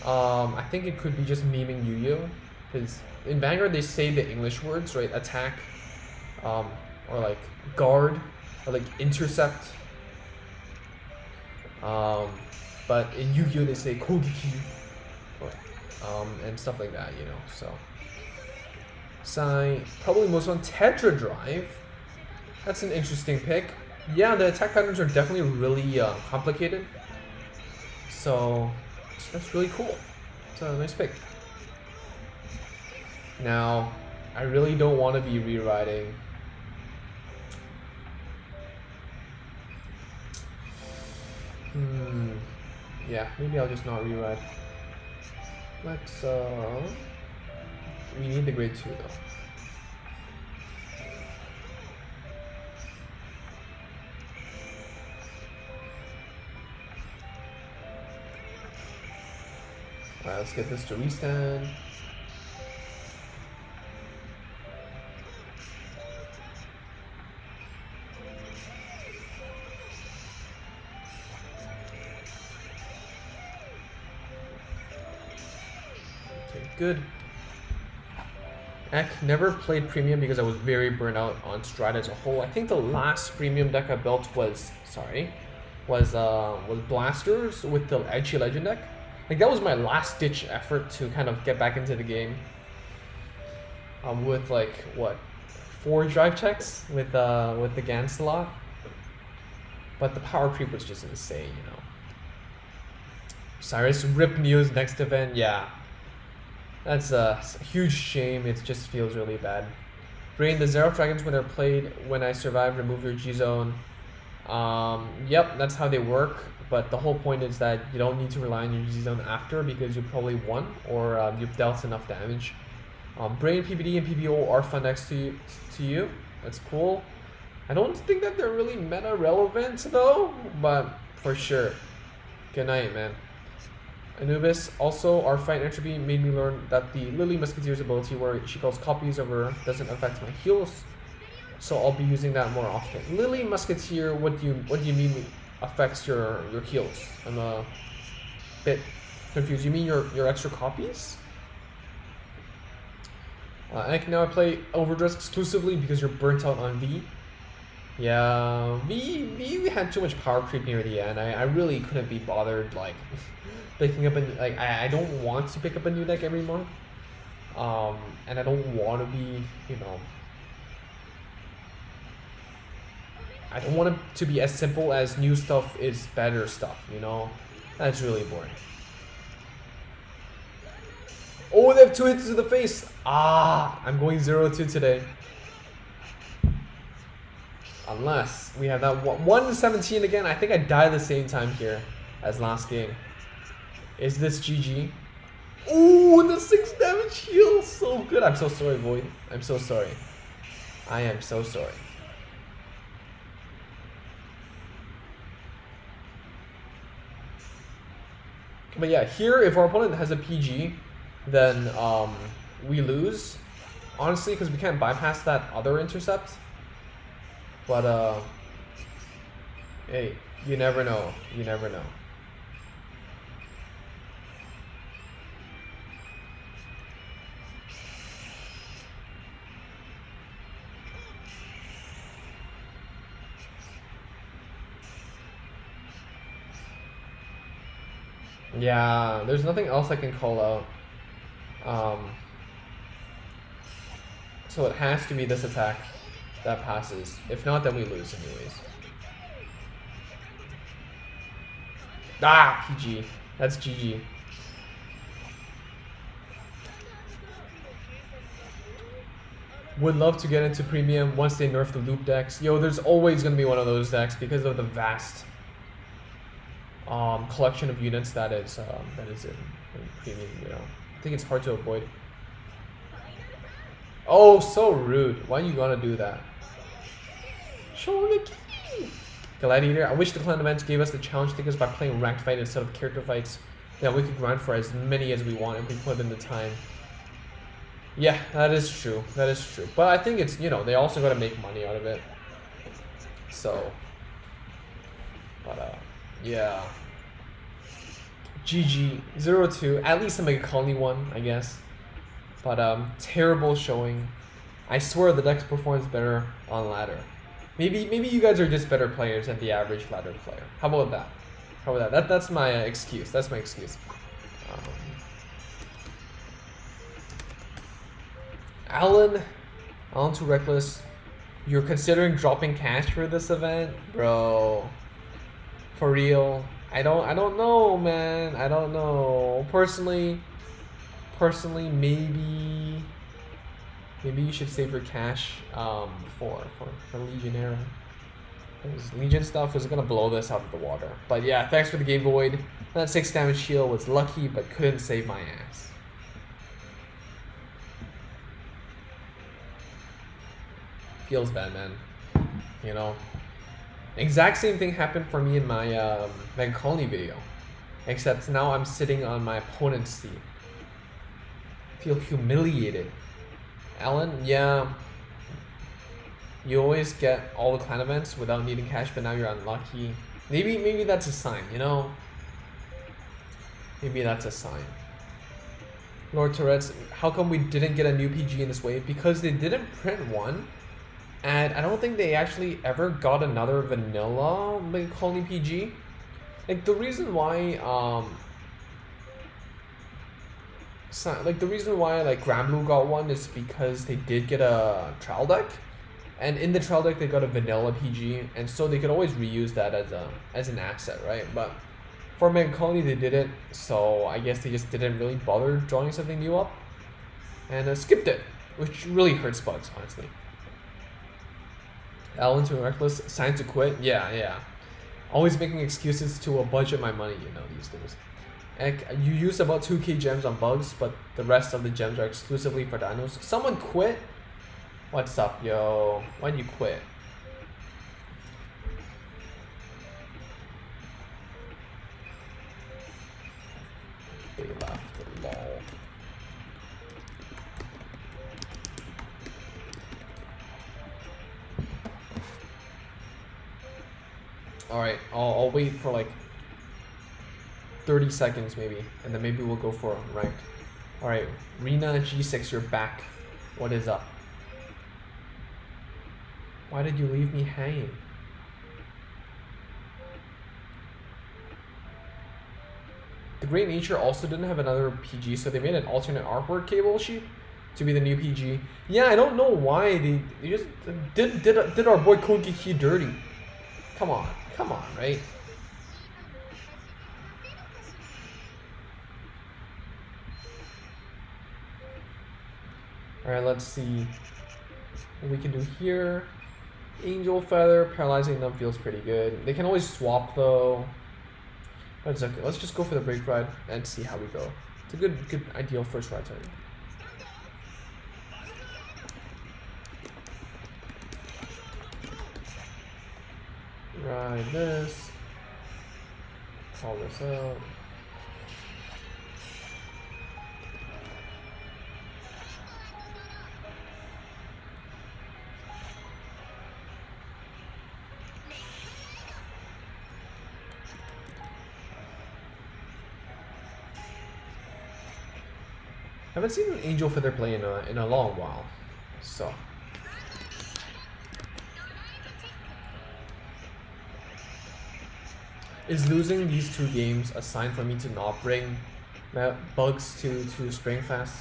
I think it could be just memeing Yu-Gi-Oh! Because in Vanguard, they say the English words, right? Attack, or like guard, or like intercept. But in Yu-Gi-Oh! They say Kogeki, and stuff like that, you know, so. Sai, probably most on Tetra Drive. That's an interesting pick. Yeah, the attack patterns are definitely really complicated. So, that's really cool. It's a nice pick. Now, I really don't want to be rewriting. Yeah, maybe I'll just not rewrite. Let's, we need the grade 2 though. Alright, let's get this to restand. Okay, good. Ek never played premium because I was very burnt out on Stride as a whole. I think the last premium deck I built was Blasters with the Edgy Legend deck. Like that was my last ditch effort to kind of get back into the game. With like what, 4 drive checks with the Gan slot. But the power creep was just insane, you know. Cyrus Rip Neo's next event, yeah. That's a huge shame. It just feels really bad. Brain, the Zero Dragons when they're played, when I survive, remove your G zone. Yep, that's how they work. But the whole point is that you don't need to rely on your G zone after because you probably won or you've dealt enough damage. Brain, PBD, and PBO are fun next to you. That's cool. I don't think that they're really meta relevant though, but for sure. Good night, man. Anubis, also our fight Entropy made me learn that the Lily Musketeer's ability where she calls copies of her doesn't affect my heals, so I'll be using that more often. Lily Musketeer, what do you mean affects your heals? I'm a bit confused. You mean your extra copies? And now I play Overdress exclusively because you're burnt out on V. Yeah, V had too much power creep near the end. I really couldn't be bothered like picking up I don't want to pick up a new deck every month. And I don't want to be, you know, I don't want it to be as simple as new stuff is better stuff, you know? That's really boring. Oh, they have 2 hits to the face. I'm going 0-2 today. Unless we have that 1-17 again. I think I die the same time here as last game. Is this GG? Ooh, the 6 damage heal. So good. I'm so sorry, Void. I'm so sorry. I am so sorry. But yeah, here, if our opponent has a PG, then we lose. Honestly, because we can't bypass that other intercept. But, hey, you never know. You never know. Yeah, there's nothing else I can call out. So it has to be this attack that passes. If not, then we lose anyways. PG. That's GG. Would love to get into premium once they nerf the loop decks. Yo, there's always gonna be one of those decks because of the vast collection of units that is in premium, you know. I think it's hard to avoid. Oh, so rude. Why you gonna do that? Shogeki! Gladiator. I wish the clan events gave us the challenge tickets by playing ranked fight instead of character fights. That we could grind for as many as we want if we put in the time. Yeah, that is true. That is true. But I think it's, you know, they also got to make money out of it. So, but yeah. GG 0-2. At least a Megacolony one, I guess. But terrible showing. I swear the deck performs better on ladder. Maybe you guys are just better players than the average ladder player. How about that? How about that? That's my excuse. That's my excuse. Alan too reckless. You're considering dropping cash for this event, bro? For real? I don't know, man. I don't know. Personally, maybe you should save your cash for Legionnaire. Because Legion stuff is gonna blow this out of the water. But yeah, thanks for the Game Void. That 6 damage shield was lucky, but couldn't save my ass. Feels bad, man. You know. Exact same thing happened for me in my Megacolony video. Except now I'm sitting on my opponent's seat. Feel humiliated. Alan, yeah. You always get all the clan events without needing cash, but now you're unlucky. Maybe that's a sign, you know? Maybe that's a sign. Lord Tourette's, how come we didn't get a new PG in this wave? Because they didn't print one. And I don't think they actually ever got another vanilla Megacolony PG. Like the reason why like Granblue got one is because they did get a trial deck. And in the trial deck they got a vanilla PG, and so they could always reuse that as an asset, right? But for Megacolony they didn't, so I guess they just didn't really bother drawing something new up. And skipped it, which really hurts Bugs, honestly. Alan too reckless, sign to quit. Yeah. Always making excuses to budget my money, you know, these days. And you use about 2k gems on Bugs, but the rest of the gems are exclusively for dinos. Someone quit? What's up, yo? Why'd you quit? They left, lol. Alright, I'll wait for like 30 seconds maybe, and then maybe we'll go for ranked. Alright, Rena G6, you're back. What is up? Why did you leave me hanging? The Great Nature also didn't have another PG, so they made an alternate artwork cable sheet to be the new PG. Yeah, I don't know why they just did our boy Kogeki dirty. Come on, right? Alright, let's see what we can do here. Angel Feather, paralyzing them feels pretty good. They can always swap though. But it's okay. Let's just go for the break ride and see how we go. It's a good ideal first ride time. Ride this. Call this out. I haven't seen an Angel Feather play in a long while, so. Is losing these 2 games a sign for me to not bring Bugs to Springfest?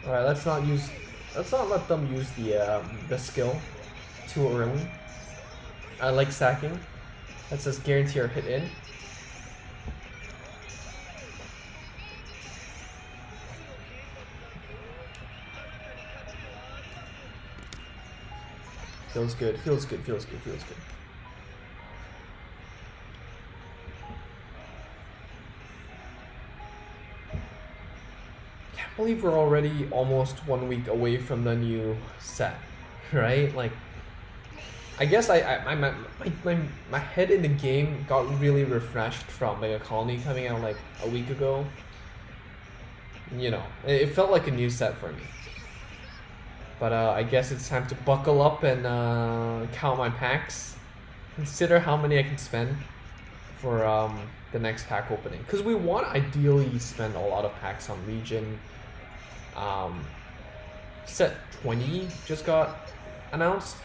Alright, let's not let them use the skill too early. I like sacking. Let's just guarantee our hit in. Feels good, feels good, feels good, feels good. believe we're already almost 1 week away from the new set, right? Like, I guess my head in the game got really refreshed from Megacolony coming out like a week ago. You know, it felt like a new set for me. But I guess it's time to buckle up and count my packs. Consider how many I can spend for the next pack opening. Because we want to ideally spend a lot of packs on Legion. Set 20 just got announced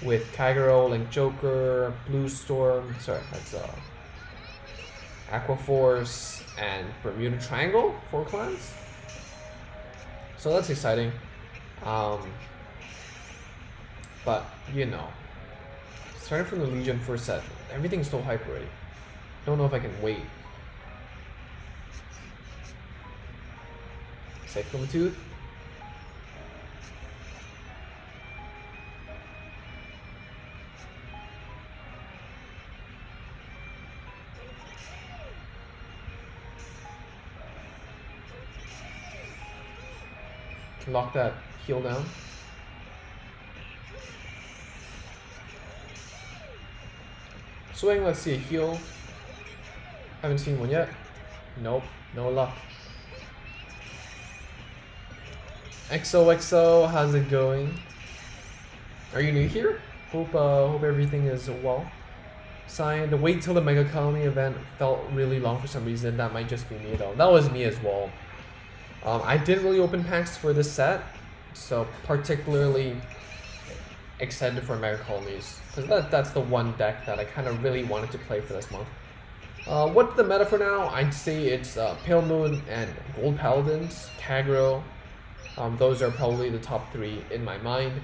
with Kagero, Link Joker, Blue Storm, sorry, that's Aqua Force, and Bermuda Triangle, 4 clans. So that's exciting. But, you know, starting from the Legion first set, everything's so hype already. Don't know if I can wait. Cyclone Tooth. Lock that heal down. Swing, let's see a heal. Haven't seen one yet. Nope, no luck. XOXO, how's it going? Are you new here? Hope everything is well. Signed. Wait till the Megacolony event felt really long for some reason. That might just be me though. That was me as well. I didn't really open packs for this set, so particularly excited for Megacolonies, because that's the one deck that I kind of really wanted to play for this month. What's the meta for now? I'd say it's Pale Moon and Gold Paladins, Kagero. Those are probably the top 3 in my mind.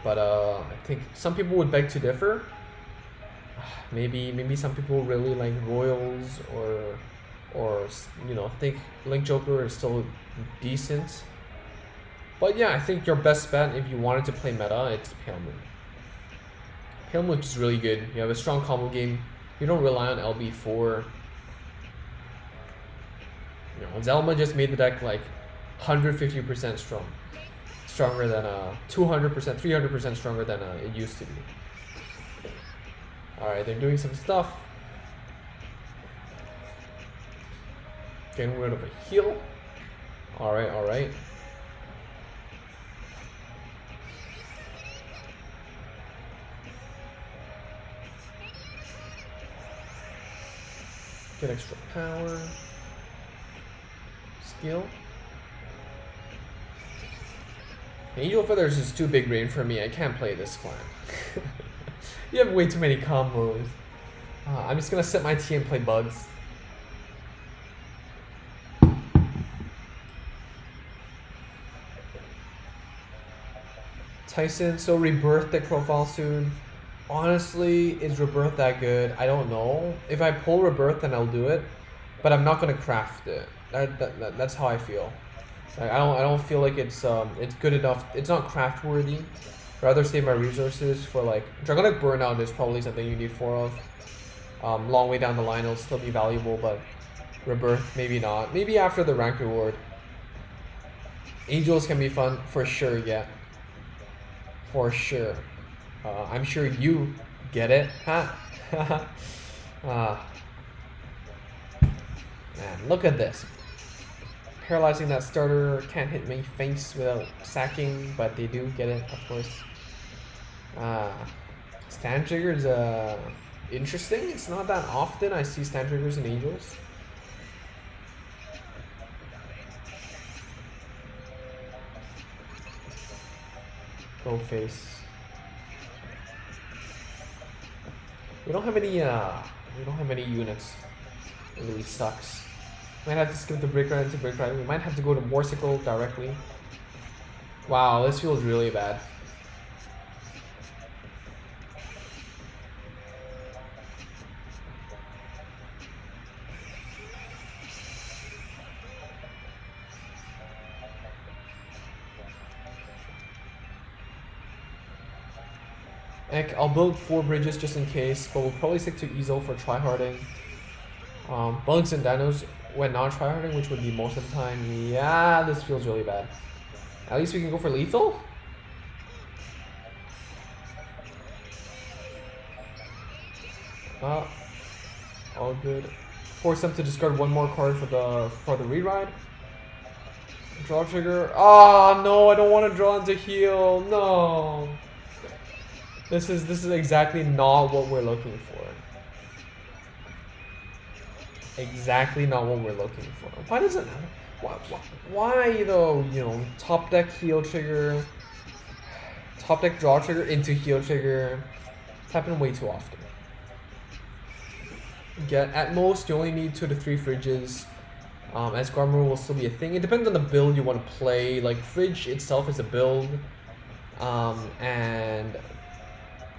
But I think some people would beg to differ. Maybe some people really like Royals or you know, think Link Joker is still decent. But yeah, I think your best bet if you wanted to play meta, it's Pale Moon. Pale Moon is really good. You have a strong combo game. You don't rely on LB4. You know, Zelma just made the deck like 150% strong. Stronger than 200%, 300% stronger than it used to be. Alright, they're doing some stuff. Getting rid of a heal. Alright, alright. Get extra power. Skill. Angel Feathers is too big brain for me. I can't play this clan. You have way too many combos. I'm just gonna set my T and play bugs. Tyson, so Rebirth deck profile soon. Honestly, is Rebirth that good? I don't know. If I pull Rebirth, then I'll do it, but I'm not gonna craft it. That's how I feel. Like, I don't feel like it's good enough. It's not craft worthy. Rather save my resources for like Dragonic Burnout is probably something you need 4 of. Long way down the line, it'll still be valuable, but Rebirth maybe not. Maybe after the rank reward. Angels can be fun for sure. Yeah, for sure. I'm sure you get it, huh? Man, look at this. Paralyzing that starter, can't hit me face without sacking, but they do get it, of course. Stand triggers, interesting. It's not that often I see stand triggers in Angels. Go face. We don't have any units. It really sucks. Might have to skip the break ride into break ride. We might have to go to Morsicle directly. Wow, this feels really bad. I'll build 4 bridges just in case, but we'll probably stick to Easel for tryharding. Bugs and dinos when not tryharding, which would be most of the time. Yeah, this feels really bad. At least we can go for lethal. All good. Force them to discard one more card for the reride. Draw trigger. Ah, no, I don't want to draw into heal. No. This is exactly not what we're looking for. Exactly not what we're looking for. Why does it? Why though? You know, top deck heal trigger, top deck draw trigger into heal trigger. It's happened way too often. Get at most you only need 2 to 3 fridges. As Garmer will still be a thing. It depends on the build you want to play. Like fridge itself is a build, and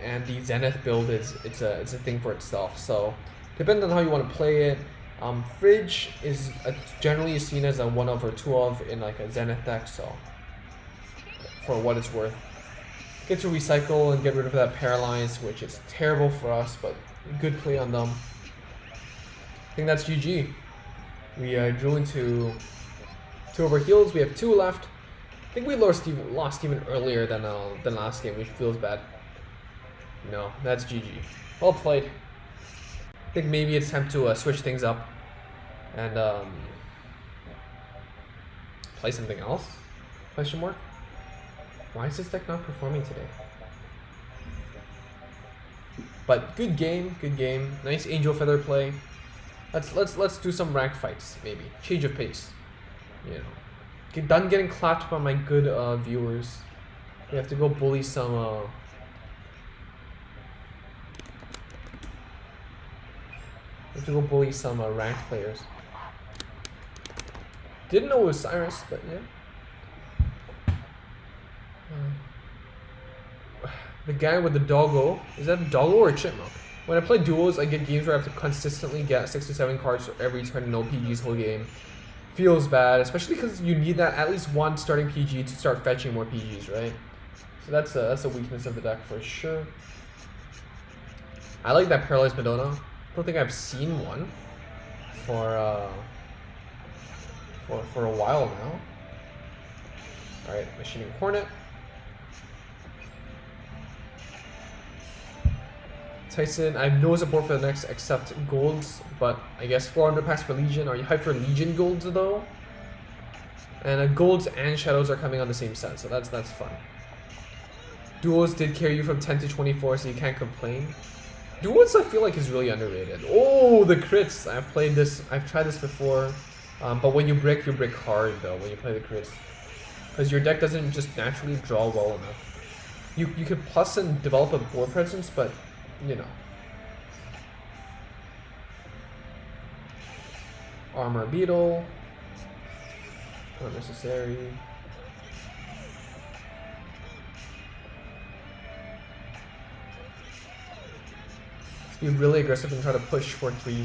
the Zenith build it's a thing for itself. So depending on how you want to play it. Fridge is generally seen as a 1 of or 2 of in like a Zenith deck. So for what it's worth, get to recycle and get rid of that paralyze, which is terrible for us, but good play on them. I think that's GG. We drew into 2 of our heals. We have 2 left. I think we lost even earlier than last game, which feels bad. No, that's GG. Well played. I think maybe it's time to switch things up and play something else? Question mark. Why is this deck not performing today? But good game, good game. Nice Angel Feather play. Let's do some rank fights, maybe. Change of pace. You know. Get done getting clapped by my good viewers. We have to go bully some ranked players. Didn't know it was Cyrus, but yeah. The guy with the doggo. Is that a doggo or a chipmunk? When I play duos, I get games where I have to consistently get 6 to 7 cards for every turn, no PGs whole game. Feels bad, especially because you need that at least 1 starting PG to start fetching more PGs, right? So that's a weakness of the deck for sure. I like that Paralyzed Madonna. I don't think I've seen one for a while now. All right, Machining Hornet. Tyson, I have no support for the next except golds, but I guess 400 packs for Legion. Are you hyped for Legion golds though? And golds and shadows are coming on the same set, so that's fun. Duos did carry you from 10 to 24, so you can't complain. Duos I feel like is really underrated. Oh, the crits! I've tried this before, but when you brick hard though when you play the crits, because your deck doesn't just naturally draw well enough. You could plus and develop a board presence, but you know. Armor Beetle. Not necessary. Let's be really aggressive and try to push for 3.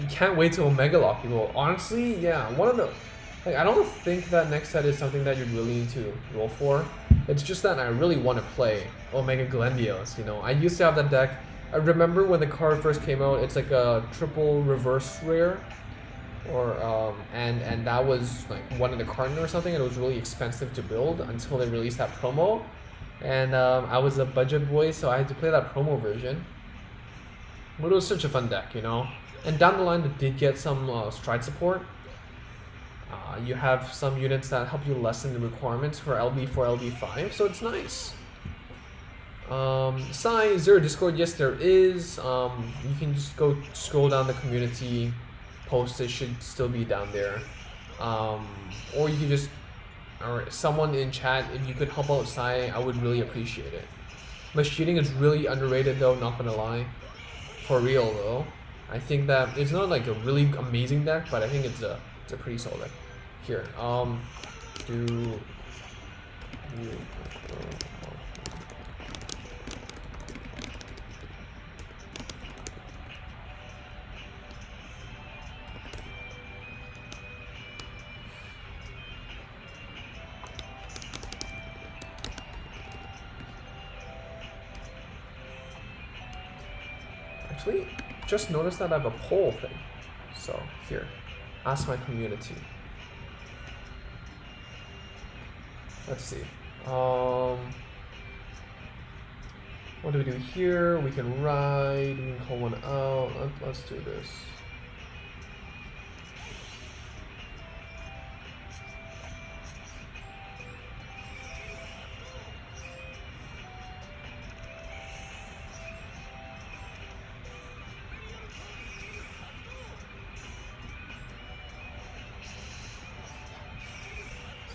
Can't wait till Megalock people. Honestly, yeah, one of the I don't think that next set is something that you really need to roll for. It's just that I really want to play Omega Glendios, you know. I used to have that deck. I remember when the card first came out, it's like a triple reverse rare. Or and that was like 1 in a carton or something, and it was really expensive to build until they released that promo. And I was a budget boy, so I had to play that promo version. But it was such a fun deck, you know. And down the line, it did get some stride support. You have some units that help you lessen the requirements for LB4, LB5, so it's nice. Is there a Discord? Yes, there is. You can just go scroll down the community post. It should still be down there. Or you can just, or someone in chat, if you could help out Sai, I would really appreciate it. Machining is really underrated though, not gonna lie. For real though. I think that it's not like a really amazing deck, but I think it's a pretty solid deck. Here, Actually, just noticed that I have a poll thing. So here, ask my community. Let's see. What do we do here? We can ride. We can call one out. Let's do this.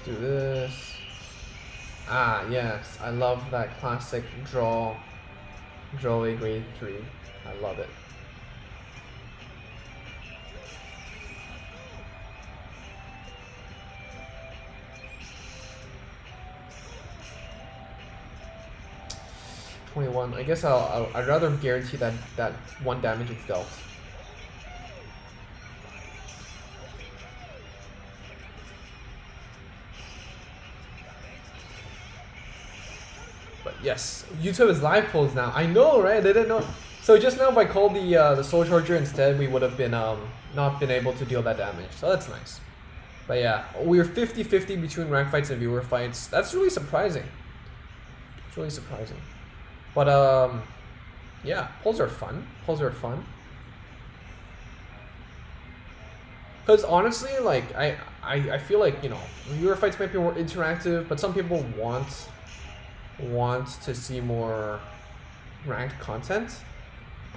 Do this. Ah, yes, I love that classic draw a grade 3. I love it. $21. I guess I'd rather guarantee that 1 damage is dealt. Yes, YouTube is live polls now. I know, right? I didn't know. So just now, if I called the Soul Charger instead, we would have been not been able to deal that damage. So that's nice. But yeah, we were 50-50 between rank fights and viewer fights. That's really surprising. It's really surprising. But yeah, polls are fun. Polls are fun. Because honestly, like I feel like, you know, viewer fights might be more interactive, but some people want to see more ranked content.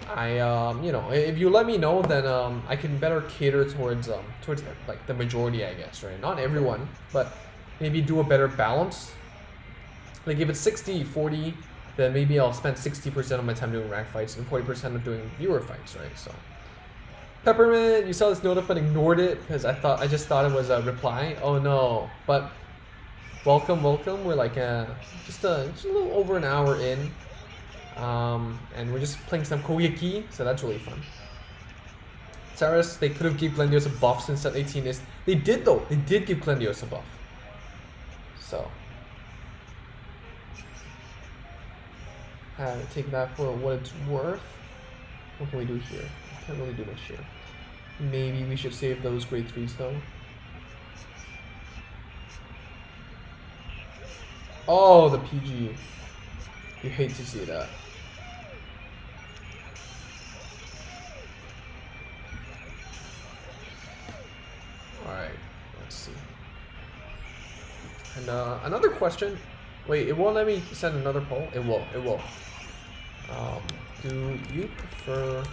You know, if you let me know, then I can better cater towards like the majority, I guess, right? Not everyone, but maybe do a better balance. Like if it's 60-40, then maybe I'll spend 60% of my time doing rank fights and 40% of doing viewer fights, right? So Peppermint, you saw this notif but ignored it because I just thought it was a reply. Oh no, but welcome. We're like just a little over an hour in, and we're just playing some Koyaki, so that's really fun. Saris, they could have given Glendios a buff since that 18 is. They did though. They did give Glendios a buff. So take that for what it's worth. What can we do here? Can't really do much here. Maybe we should save those grade 3s though. Oh, the PG. You hate to see that. Alright, let's see. And another question. Wait, it won't let me send another poll? It will, it will. Do you prefer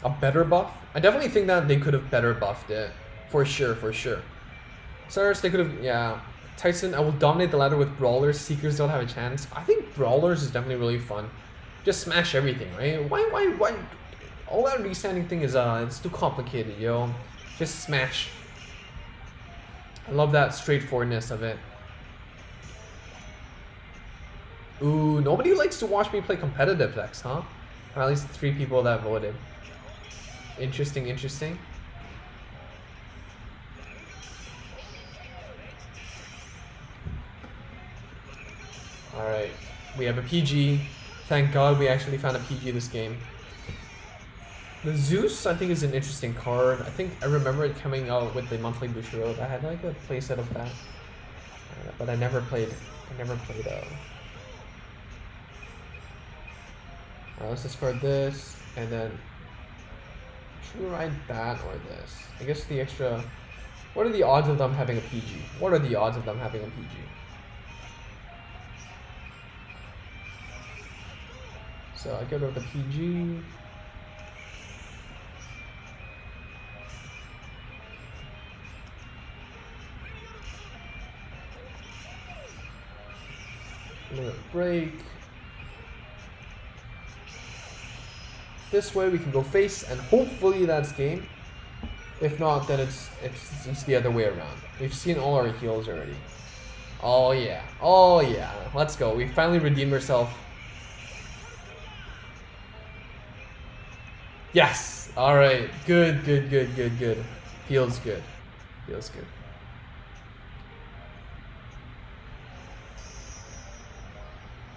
a better buff? I definitely think that they could have better buffed it. For sure, for sure. Cyrus, they could have, yeah. Tyson, I will dominate the ladder with Brawlers. Seekers don't have a chance. I think Brawlers is definitely really fun. Just smash everything, right? Why? All that restanding thing is, it's too complicated, yo. Just smash. I love that straightforwardness of it. Ooh, nobody likes to watch me play competitive decks, huh? Or at least 3 people that voted. Interesting, interesting. Alright, we have a PG. Thank God we actually found a PG this game. The Zeus, I think, is an interesting card. I think I remember it coming out with the monthly Bushiroad. I had like a playset of that. But I never played let's discard this, and then should we ride that or this? I guess the extra. What are the odds of them having a PG? What are the odds of them having a PG? So I get rid of the PG. Break. This way we can go face, and hopefully that's game. If not, then it's the other way around. We've seen all our heals already. Oh yeah, oh yeah. Let's go. We finally redeemed ourselves. Yes. All right. Good. Feels good. Feels good.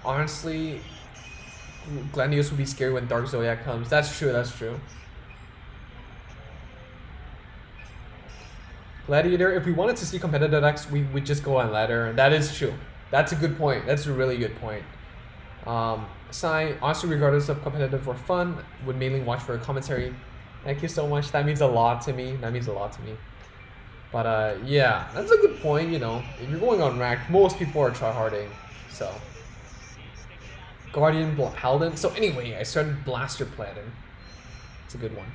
Honestly, Gladius would be scary when Dark Zodiac comes. That's true, that's true. Gladiator, if we wanted to see competitive decks, we would just go on ladder. That is true. That's a good point. That's a really good point. Sai, honestly, regardless of competitive or fun, would mainly watch for a commentary. Thank you so much. That means a lot to me. That means a lot to me. But yeah, that's a good point, you know. If you're going on ranked, most people are tryharding. So Guardian Paladin. So anyway, I started Blaster Platinum. It's a good one.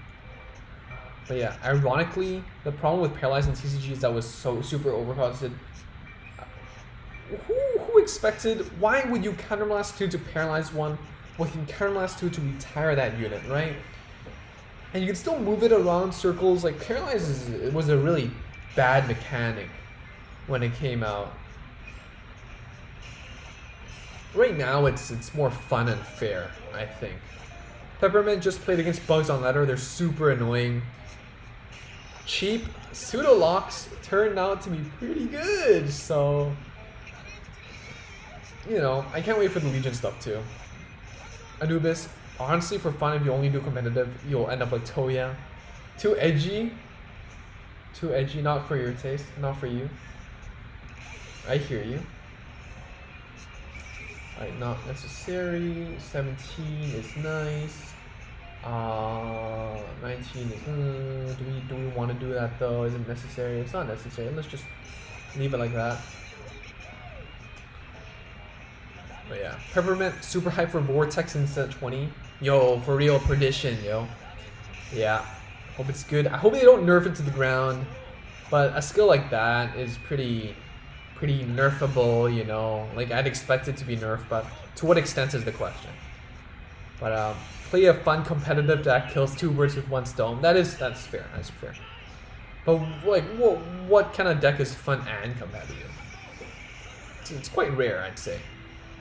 But yeah, ironically, the problem with Paralyzed and TCG is that was so super overcosted. Who expected? Why would you counterblast 2 to paralyze 1 when you can counterblast 2 to retire that unit, right? And you can still move it around circles. Like Paralyze it was a really bad mechanic when it came out. Right now, it's more fun and fair, I think. Peppermint just played against bugs on ladder. They're super annoying. Cheap pseudo locks turned out to be pretty good, so you know, I can't wait for the Legion stuff too. Anubis, honestly, for fun, if you only do competitive, you'll end up with Toya. Too edgy, not for your taste, not for you. I hear you. Alright, not necessary. 17 is nice. 19 is do we want to do that though? Is it necessary? It's not necessary. Let's just leave it like that. But yeah, Peppermint super hype for Vortex instead of 20. Yo, for real, Perdition, yo. Yeah, hope it's good. I hope they don't nerf it to the ground, but a skill like that is pretty nerfable, you know. Like I'd expect it to be nerfed, but to what extent is the question. But play a fun competitive deck, kills 2 birds with 1 stone. That's fair. That's fair. But like, what kind of deck is fun and competitive? It's quite rare, I'd say.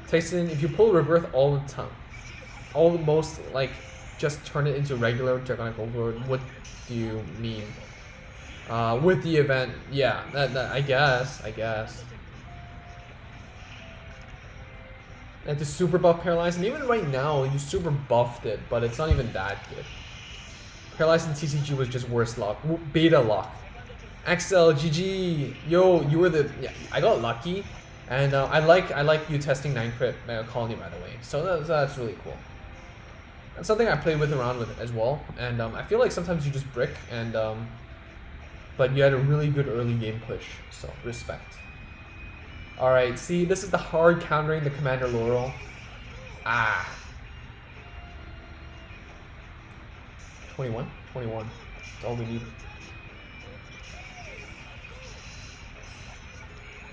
Tyson, if you pull Rebirth all the time, almost like just turn it into regular Draconic Overlord. What do you mean? With the event, yeah, that I guess. And to super buff Paralyze, and even right now you super buffed it, but it's not even that good. Paralyze and TCG was just worse luck. Beta luck. XL, GG, yo, you were the, yeah, I got lucky, and I like you testing 9 crit Megacolony, by the way. So that's really cool. That's something I played around with as well, and I feel like sometimes you just brick, and but you had a really good early game push, so respect. Alright, see, this is the hard countering the Commander Laurel. Ah. 21? 21. That's all we need.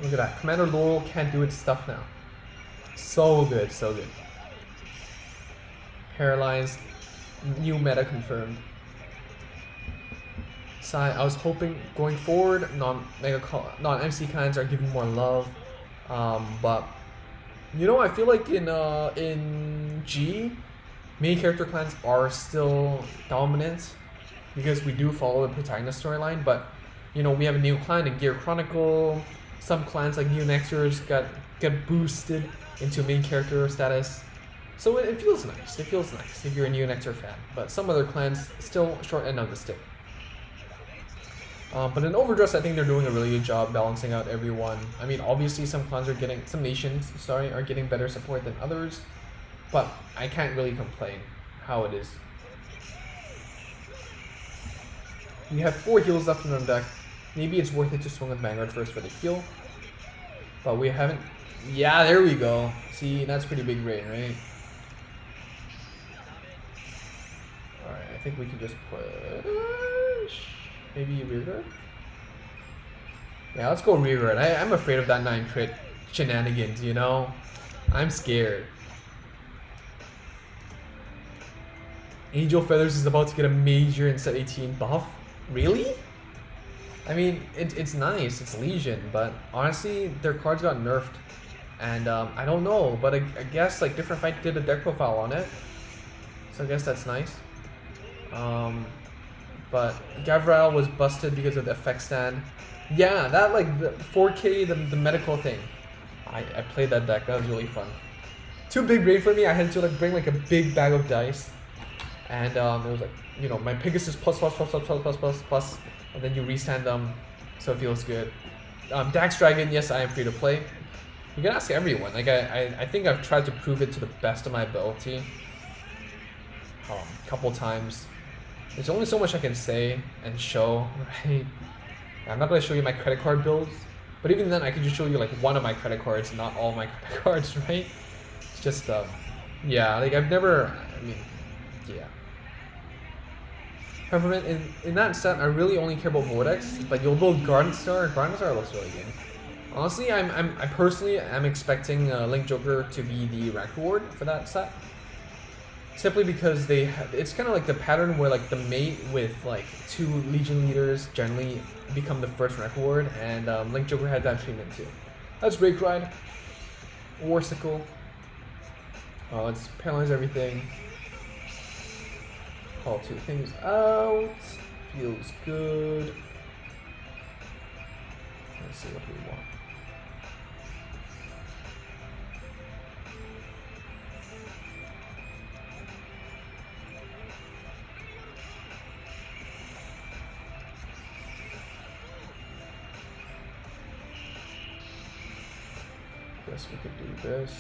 Look at that. Commander Laurel can't do its stuff now. So good, so good. Paralyzed. New meta confirmed. I was hoping going forward, non-MC clans are given more love. But you know, I feel like in G, main character clans are still dominant because we do follow the protagonist storyline. But you know, we have a new clan in Gear Chronicle. Some clans like Neonexers get boosted into main character status, so it feels nice. It feels nice if you're a Neonexer fan. But some other clans still short end of the stick. But in Overdress, I think they're doing a really good job balancing out everyone. I mean, obviously some clans are getting, some nations, sorry, are getting better support than others, but I can't really complain how it is. You have 4 heals left in our deck. Maybe it's worth it to swing with Vanguard first for the heal, but we haven't. Yeah, there we go. See, that's pretty big rain, right? Alright, I think we can just push. Maybe rearguard? Yeah, let's go rearguard. I'm afraid of that 9 crit shenanigans, you know? I'm scared. Angel Feathers is about to get a major in set 18 buff. Really? I mean, it's nice, it's Legion, but honestly, their cards got nerfed. And I don't know, but I guess like Different Fight did a deck profile on it. So I guess that's nice. but Gavrael was busted because of the effect stand. Yeah, that like the 4K, the medical thing. I played that deck. That was really fun. Too big brain for me. I had to like bring like a big bag of dice, and it was like, you know, my Pegasus plus, and then you restand them, so it feels good. Dax Dragon, yes, I am free to play. You can ask everyone. Like I think I've tried to prove it to the best of my ability. A couple times. There's only so much I can say and show, right? I'm not gonna show you my credit card bills, but even then I can just show you like one of my credit cards, not all my credit cards, right? It's just yeah, like I've never, I mean, yeah. Peppermint, in that set, I really only care about Vortex, but you'll build Garden Star. Garden Star looks really good. Honestly, I personally am expecting Link Joker to be the rank reward for that set. Simply because it's kind of like the pattern where like the mate with like 2 Legion leaders generally become the first rank reward, and Link Joker had that treatment too. That's Rake Ride. Warsicle. Let's paralyze everything. Call 2 things out. Feels good. Let's see what we want. Guess we could do this.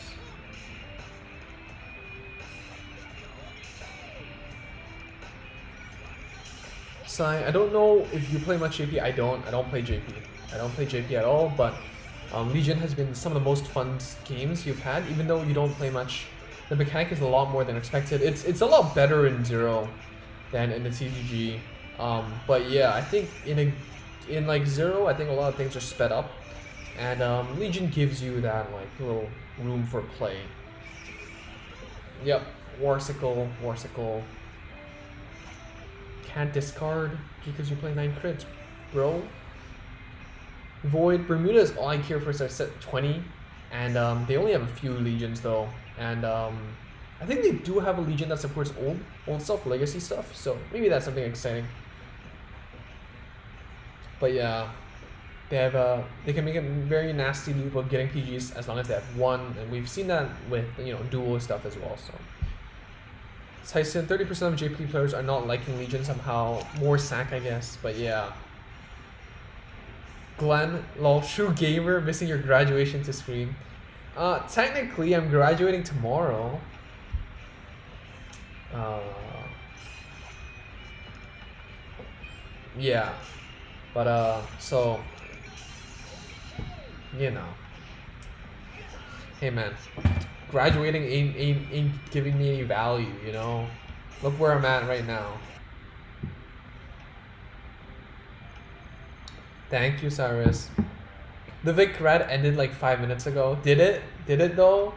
Sai, I don't know if you play much JP. I don't play JP. I don't play JP at all, but Legion has been some of the most fun games you've had, even though you don't play much. The mechanic is a lot more than expected. It's a lot better in Zero than in the TCG. But yeah, I think in like Zero, I think a lot of things are sped up. And Legion gives you that like little room for play. Yep, Warsicle. Can't discard because you play 9 crits, bro. Void, Bermuda is all I care for, so I set 20. And they only have a few Legions though. And I think they do have a Legion that supports old stuff, legacy stuff, so maybe that's something exciting. But yeah. They can make a very nasty loop of getting PGs as long as they have 1, and we've seen that with, you know, dual stuff as well. So Tyson, 30% of JP players are not liking Legion somehow. More sack, I guess, but yeah. Glenn, lol, true gamer, missing your graduation to stream. Technically, I'm graduating tomorrow. Yeah, but so. You know, hey man, graduating ain't giving me any value, you know? Look where I'm at right now. Thank you, Cyrus. The Vic Red ended like 5 minutes ago. Did it? Did it though?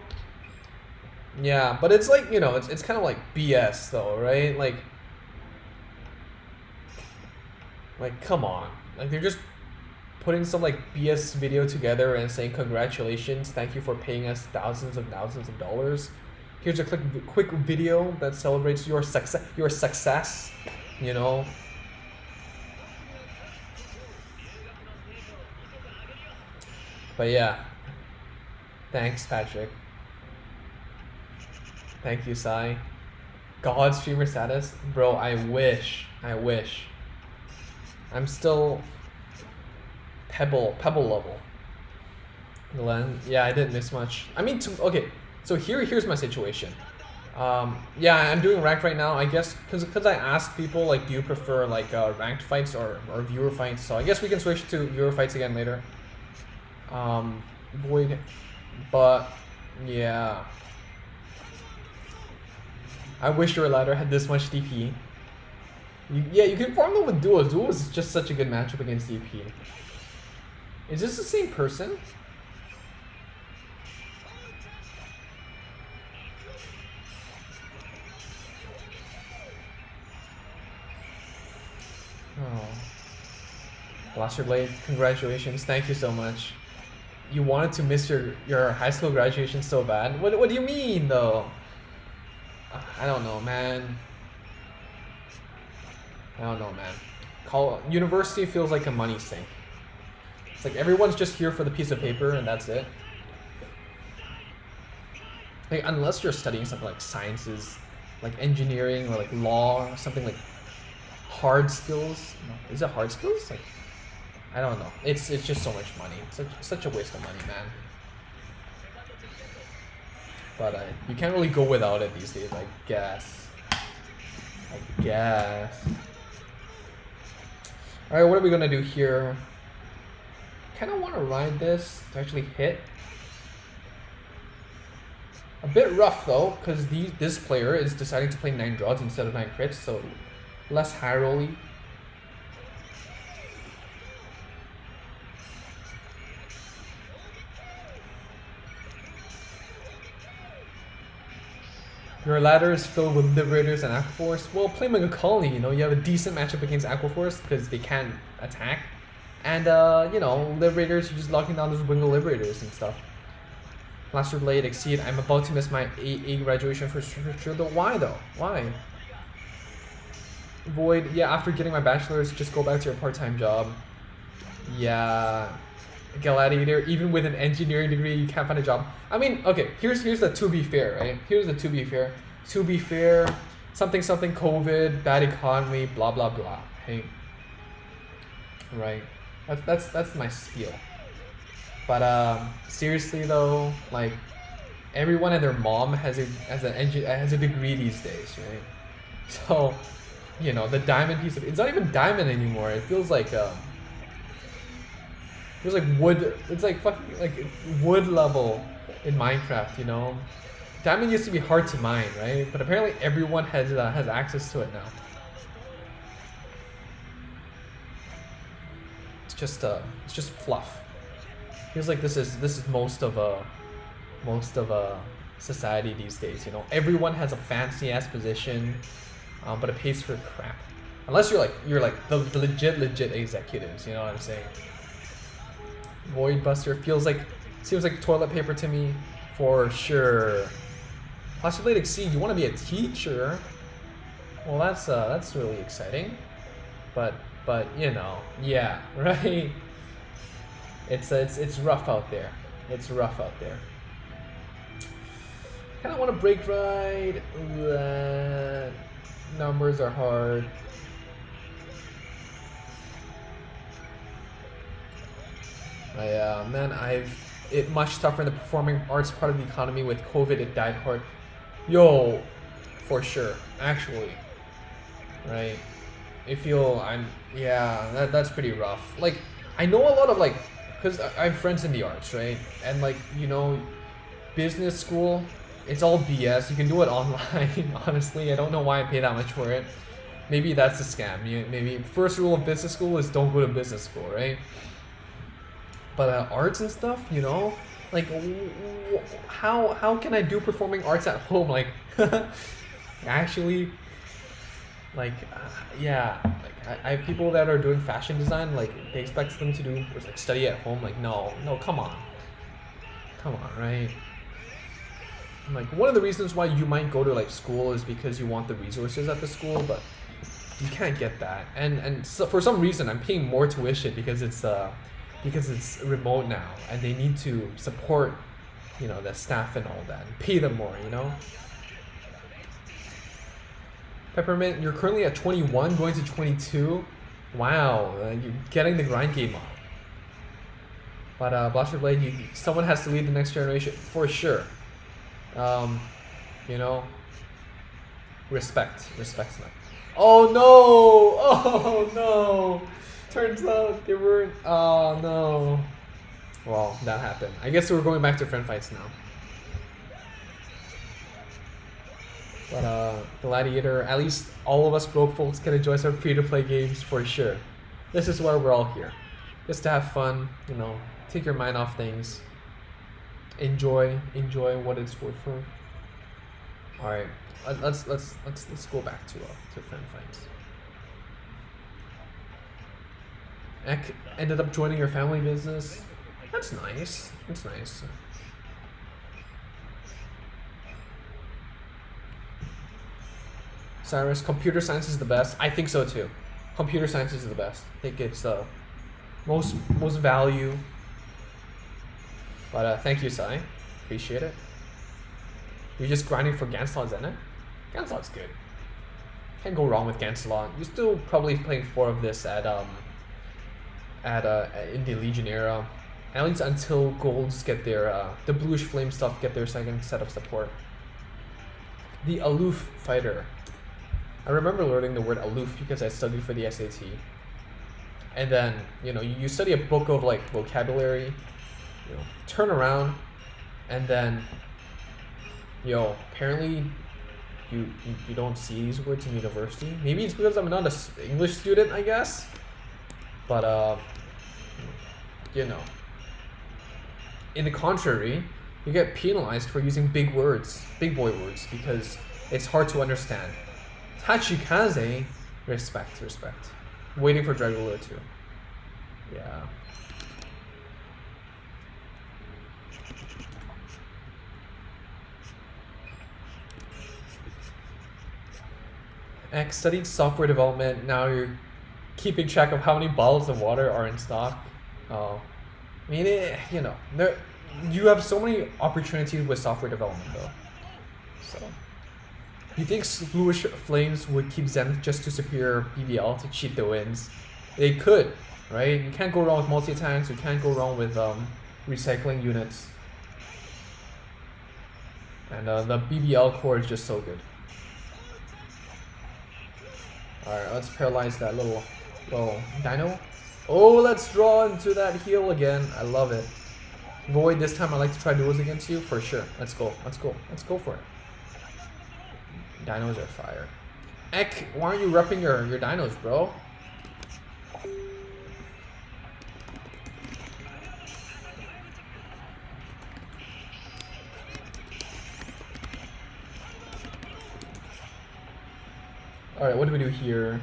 Yeah, but it's like, you know, it's kind of like BS though, right? Like come on. Like they're just putting some like BS video together and saying congratulations, thank you for paying us thousands of dollars. Here's a quick video that celebrates your success, you know. But yeah, thanks Patrick. Thank you, Sai. God streamer status, bro. I wish. I'm still Pebble level. Glenn, yeah, I didn't miss much. I mean, okay, so here's my situation. Yeah, I'm doing ranked right now. I guess because I asked people like, do you prefer like ranked fights or viewer fights? So I guess we can switch to viewer fights again later. Void, but yeah, I wish your ladder had this much DP. Yeah, you can farm them with duos. Duos is just such a good matchup against DP. Is this the same person? Oh. Blaster Blade, congratulations. Thank you so much. You wanted to miss your high school graduation so bad? What do you mean though? I don't know, man. I don't know, man. University feels like a money sink. It's like everyone's just here for the piece of paper and that's it. Like, unless you're studying something like sciences, like engineering or like law or something like hard skills. No, is it hard skills? Like, I don't know. It's just so much money. It's such a waste of money, man. But you can't really go without it these days, I guess. Alright, what are we gonna do here? Kinda wanna ride this to actually hit. A bit rough though, because this player is deciding to play 9 draws instead of 9 crits, so less high rolly. Your ladder is filled with Liberators and Aquaforce. Well, play Megacolony, you know, you have a decent matchup against Aquaforce because they can't attack. And, you know, Liberators, you're just locking down those Wingle Liberators and stuff. Blaster Blade, Exceed. I'm about to miss my A graduation for sure. Though, why though? Why? Void, yeah, after getting my bachelor's, just go back to your part-time job. Yeah. Gladiator, even with an engineering degree, you can't find a job. I mean, okay, here's the to be fair, right? Here's the to be fair. To be fair, something COVID, bad economy, blah blah blah. Hey, right? That's my spiel. But seriously though, like everyone and their mom has a degree these days, right? So, you know, the diamond piece of it's not even diamond anymore. It feels like wood. It's like fucking like wood level in Minecraft, you know. Diamond used to be hard to mine, right? But apparently everyone has access to it now. It's just fluff. Feels like this is most of a society these days, you know. Everyone has a fancy ass position, but it pays for crap. Unless you're like the legit executives, you know what I'm saying? Void Buster seems like toilet paper to me, for sure. Possibly Exceed, you want to be a teacher? Well, that's really exciting, but you know, yeah, right. It's rough out there. It's rough out there. Kind of want to break ride. Numbers are hard. Man, it much tougher in the performing arts part of the economy with COVID. It died hard. Yo, for sure. Actually, right? That's pretty rough. Like, I know a lot of because I have friends in the arts, right? And you know, business school, it's all BS. You can do it online. Honestly, I don't know why I pay that much for it. Maybe that's a scam. Maybe first rule of business school is don't go to business school, right? But arts and stuff, you know, like how can I do performing arts at home? Like, actually, yeah, I have people that are doing fashion design. Like, they expect them to do study at home. Like, no, come on, right? Like, one of the reasons why you might go to school is because you want the resources at the school, but you can't get that. And so for some reason, I'm paying more tuition because it's remote now, and they need to support, you know, the staff and all that, and pay them more, you know. Peppermint, you're currently at 21, going to 22. Wow, you're getting the grind game on. But Blaster Blade, someone has to lead the next generation for sure. You know, respect them. Oh no! Turns out they weren't. Oh no. Well, that happened. I guess we're going back to friend fights now. But Gladiator, at least all of us broke folks can enjoy some free-to-play games for sure. This is why we're all here, just to have fun. You know, take your mind off things. Enjoy what it's worth for. All right, let's go back to friend fights. Ek ended up joining your family business. That's nice. That's nice. Cyrus, computer science is the best. I think so too. computer science is the best. I think it's most value. But thank you, Sai. Appreciate it. You're just grinding for Ganslot, Zenit? Ganslot's good. Can't go wrong with Ganslot. You're still probably playing 4 of this in the Legion era. At least until golds get their the bluish flame stuff get their second set of support. The aloof fighter. I remember learning the word aloof because I studied for the SAT. And then, you know, you study a book of like vocabulary, you know, turn around, and then, yo, apparently you don't see these words in university. Maybe it's because I'm not an English student, I guess. But you know, in the contrary, you get penalized for using big words, big boy words, because it's hard to understand. Tachikaze, respect. Waiting for Drag Ruler too. Yeah. X studied software development. Now you're keeping track of how many bottles of water are in stock. Oh, I mean, you know, you have so many opportunities with software development though. So, you think Bluish Flames would keep Zenith just to superior BBL to cheat the wins? They could, right? You can't go wrong with multi-attacks. You can't go wrong with recycling units. And the BBL core is just so good. Alright, let's paralyze that little dino. Oh, let's draw into that heal again. I love it. Void, this time I like to try duels against you for sure. Let's go for it. Dinos are fire. Ek, why aren't you repping your dinos, bro? Alright, what do we do here?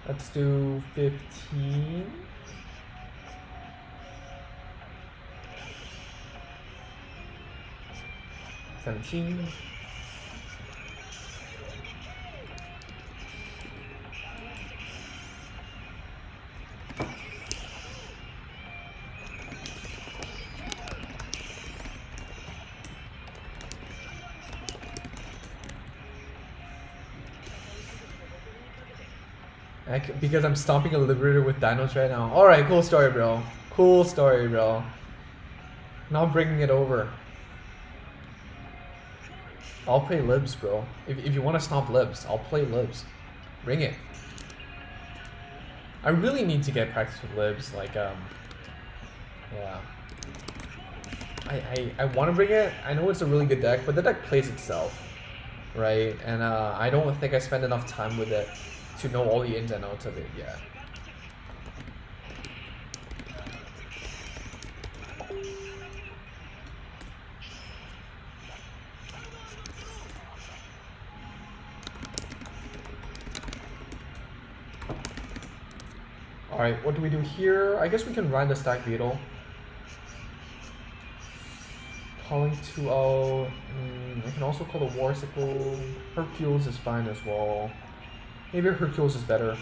Let's do 15. $17. Because I'm stomping a Liberator with dinos right now. Alright, cool story, bro. Cool story, bro. Now bringing it over. I'll play libs, bro. If you want to stomp libs, I'll play libs. Bring it. I really need to get practice with libs. Like, yeah. I want to bring it. I know it's a really good deck, but the deck plays itself, right? And I don't think I spend enough time with it to know all the ins and outs of it yet. Alright, what do we do here? I guess we can ride the Stack Beetle. Calling 2-0. I can also call the Warsicle. Hercules is fine as well. Maybe Hercules is better.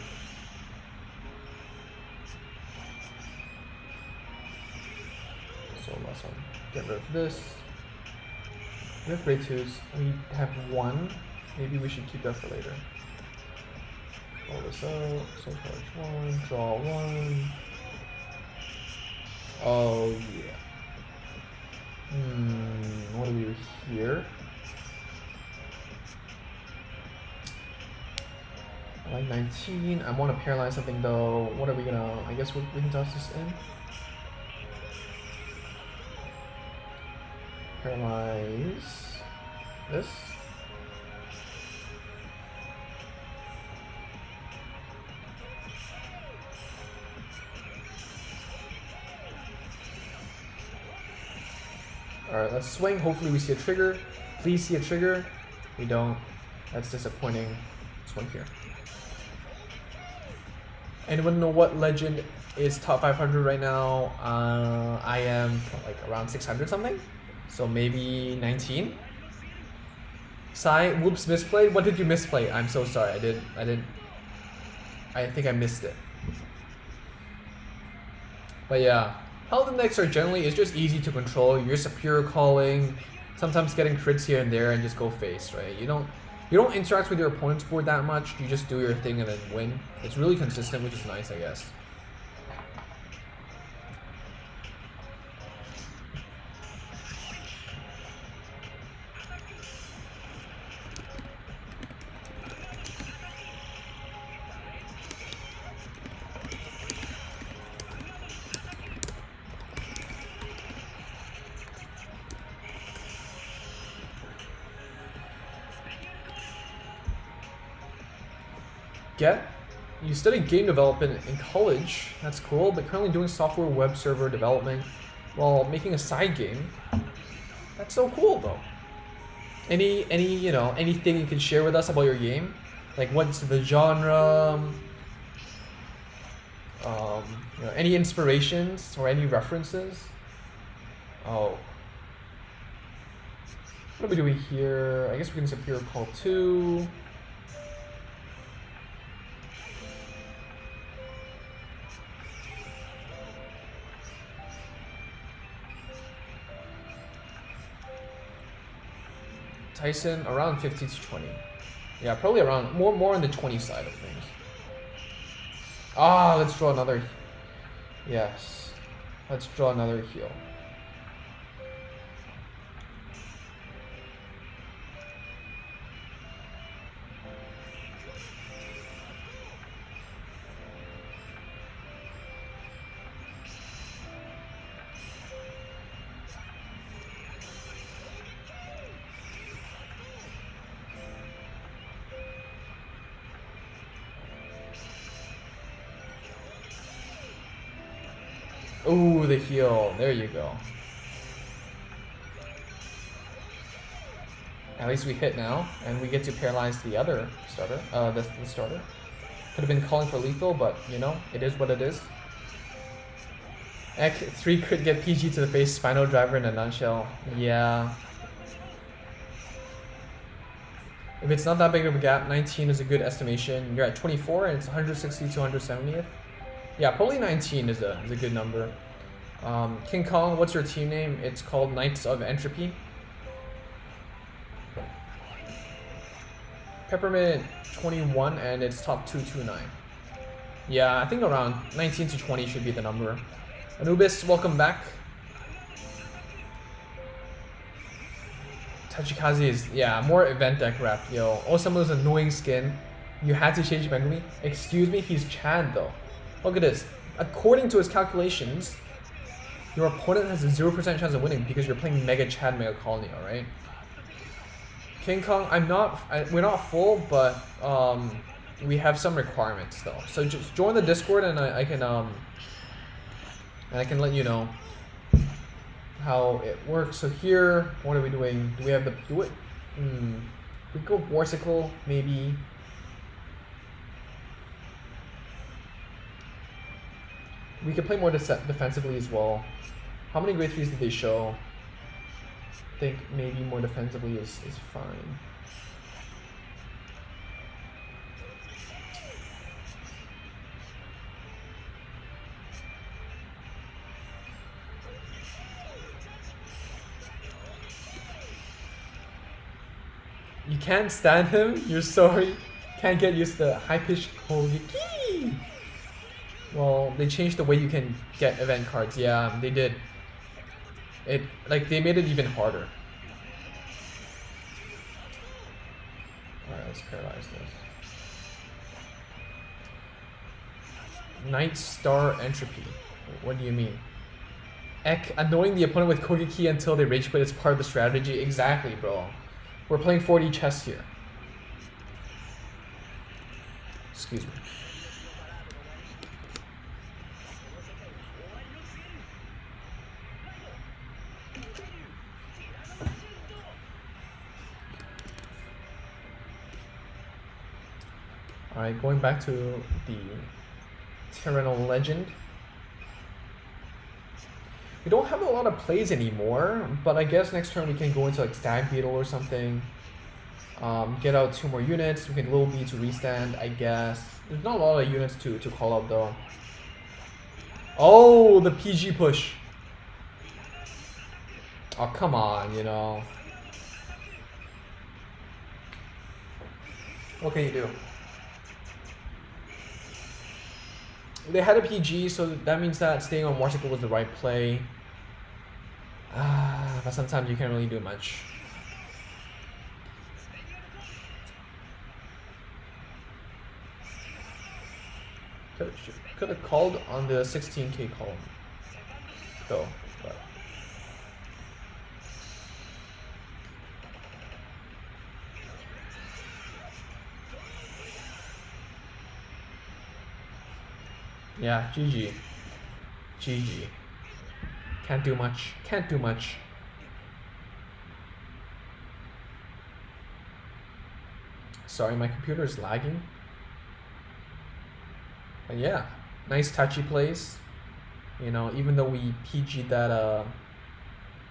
So last one. Get rid of this. We have grade 2s. We have 1. Maybe we should keep that for later. Roll this out. So charge 1. Draw 1. Oh yeah. What do we do here? I like 19. I want to paralyze something though. What are we gonna? I guess we can toss this in. Paralyze this. Alright, let's swing. Hopefully we see a trigger. Please see a trigger. We don't. That's disappointing. Swing here. Anyone know what legend is top 500 right now? I am like around 600 something. So maybe 19. Sai, whoops, misplayed. What did you misplay? I'm so sorry. I didn't. I think I missed it. But yeah, Paladin decks are generally, it's just easy to control. You're superior calling, sometimes getting crits here and there and just go face, right? You don't interact with your opponent's board that much. You just do your thing and then win. It's really consistent, which is nice, I guess. You studied game development in college, that's cool, but currently doing software web server development while making a side game. That's so cool though. Anything you can share with us about your game? Like what's the genre? Any inspirations or any references? Oh. What are we doing here? I guess we can disappear call 2. Tyson around 50 to 20. Yeah, probably around more on the 20 side of things. Ah, let's draw another. Yes, let's draw another heal. Ooh, the heal. There you go. At least we hit now, and we get to paralyze the other starter. The starter. Could have been calling for lethal, but you know, it is what it is. Ek 3 could get PG to the face, Spinal Driver in a nutshell. Yeah. If it's not that big of a gap, 19 is a good estimation. You're at 24, and it's 160 to 170th. Yeah, probably 19 is a good number. King Kong, what's your team name? It's called Knights of Entropy. Peppermint 21 and it's top 229. Yeah, I think around 19 to 20 should be the number. Anubis, welcome back. Tachikaze is, yeah, more event deck rep, yo. Osamu's annoying skin. You had to change Megumi. Excuse me, he's Chad though. Look at this. According to his calculations, your opponent has a 0% chance of winning because you're playing Mega Chad Megacolony, alright? King Kong, we're not full, but we have some requirements though. So just join the Discord and I can let you know how it works. So here, what are we doing? Do we have do it? We go Warsicle, maybe. We could play more defensively as well. How many grade 3s did they show? I think maybe more defensively is fine. You can't stand him? You're sorry? Can't get used to the high-pitched holy. Well, they changed the way you can get event cards. Yeah, they did. They made it even harder. Alright, let's paralyze this. Night Star Entropy. What do you mean? Ek, annoying the opponent with Kogeki until they rage quit is part of the strategy. Exactly, bro. We're playing 4D chess here. Excuse me. Alright, going back to the Terrenal Legend. We don't have a lot of plays anymore, but I guess next turn we can go into like Stag Beetle or something. Get out 2 more units. We can low B to restand, I guess. There's not a lot of units to call up though. Oh, the PG push. Oh, come on, you know. What can you do? They had a PG, so that means that staying on Warsicle was the right play. But sometimes you can't really do much. Could have called on the 16k column, though. But. Yeah, GG. GG. Can't do much. Can't do much. Sorry, my computer is lagging. But yeah, nice touchy plays. You know, even though we PG'd that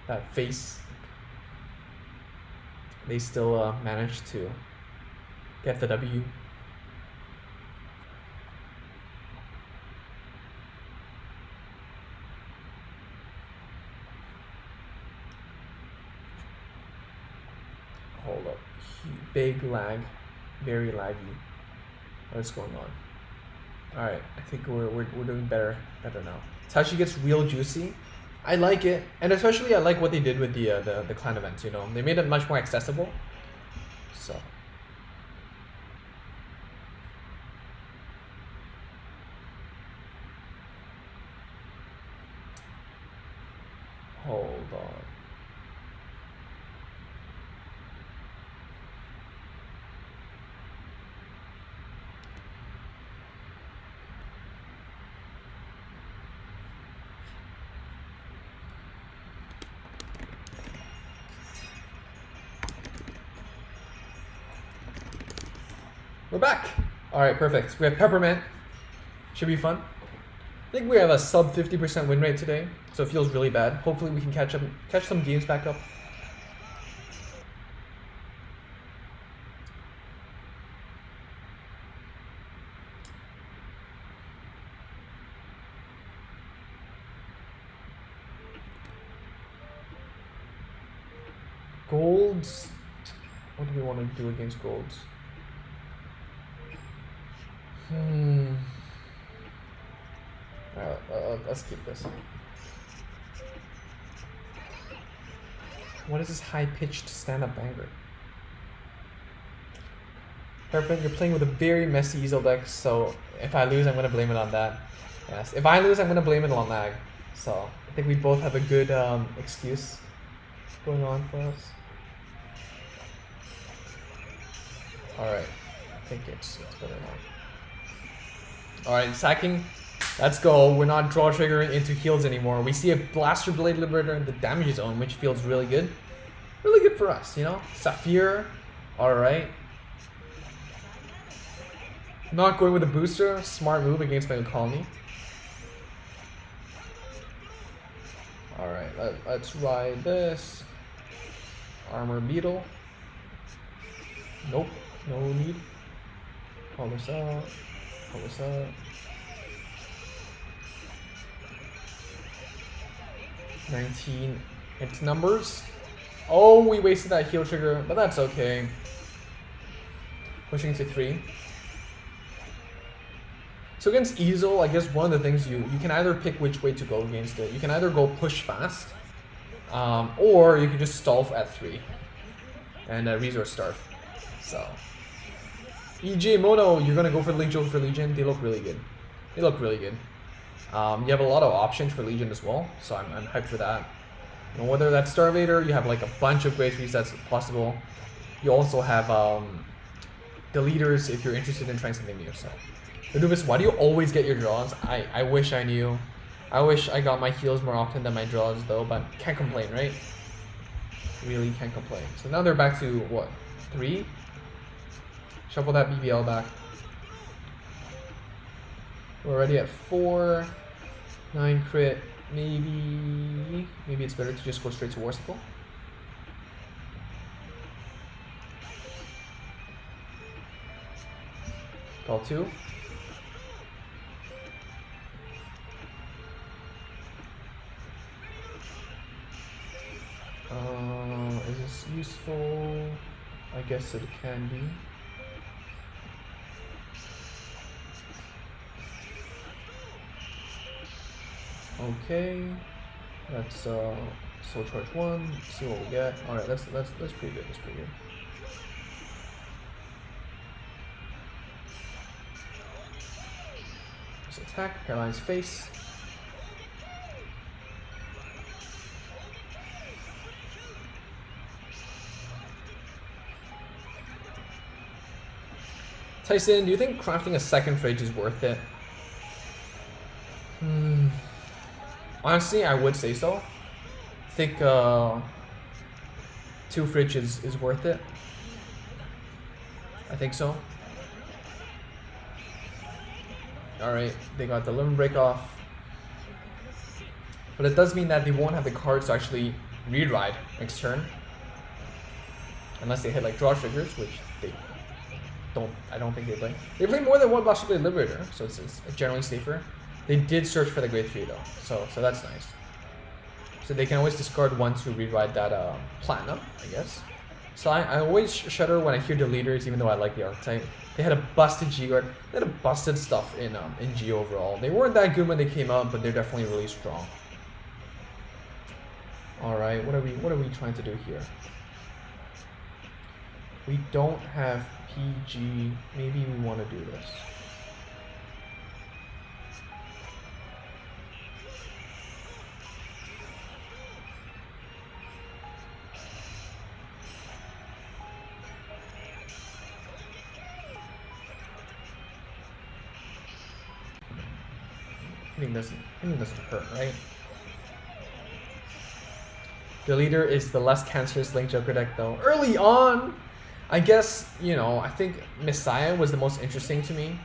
that face, they still managed to get the W. Hold up, big lag, very laggy. What's going on? All right, I think we're doing better now. Tachi gets real juicy. I like it, and especially I like what they did with the clan events. You know, they made it much more accessible. So. Hold on. We're back. All right, perfect. We have Peppermint. Should be fun. I think we have a sub 50% win rate today, so it feels really bad. Hopefully we can catch some games back up. Golds. What do we want to do against golds? Let's keep this. What is this high-pitched stand-up banger? Peppermint, you're playing with a very messy Easel deck, so if I lose, I'm going to blame it on that. Yes, if I lose, I'm going to blame it on lag. So I think we both have a good excuse going on for us. Alright, I think it's better now. Alright, sacking. Let's go. We're not draw triggering into heals anymore. We see a Blaster Blade Liberator in the damage zone, which feels really good. Really good for us, you know? Saphir. Alright. Not going with a booster. Smart move against Megacolony. Alright, let's ride this. Armor Beetle. Nope. No need. Call this out. Call this out. 19 hit numbers. Oh, we wasted that heal trigger, but that's okay. Pushing to 3. So against Easel, I guess one of the things you can either pick which way to go against it. You can either go push fast, or you can just stall at 3 and resource starve. So EJ Mono, you're gonna go for Legion. They look really good. They look really good. You have a lot of options for Legion as well, so I'm hyped for that. You know, whether that's Starvator, you have like a bunch of great resets possible. You also have Deleters if you're interested in trying something new. So, Anubis, why do you always get your draws? I wish I knew. I wish I got my heals more often than my draws though, but can't complain, right? Really can't complain. So now they're back to what? 3? Shuffle that BBL back. We're already at 4. 9 crit, maybe it's better to just go straight to Warsicle. 12-2. Is this useful? I guess it can be. Okay, let's soul charge 1. See what we get. All right, that's pretty good. That's pretty good. Let's attack, paralyze face. Tyson, do you think crafting a second fridge is worth it? Honestly, I would say so. I think 2 fridges is worth it. I think so. Alright, they got the limit break off. But it does mean that they won't have the cards to actually re-ride next turn. Unless they hit like draw triggers, which they don't, I don't think they play. They play more than one Blaster Blade Liberator, so it's generally safer. They did search for the Grade 3 though, so that's nice. So they can always discard 1 to rewrite that Platinum, I guess. So I always shudder when I hear the leaders, even though I like the archetype. They had a busted G-Guard. They had a busted stuff in G overall. They weren't that good when they came out, but they're definitely really strong. All right, what are we trying to do here? We don't have PG. Maybe we want to do this. Hitting doesn't hurt, right? The leader is the less cancerous Link Joker deck though. Early on, I guess, you know, I think Messiah was the most interesting to me.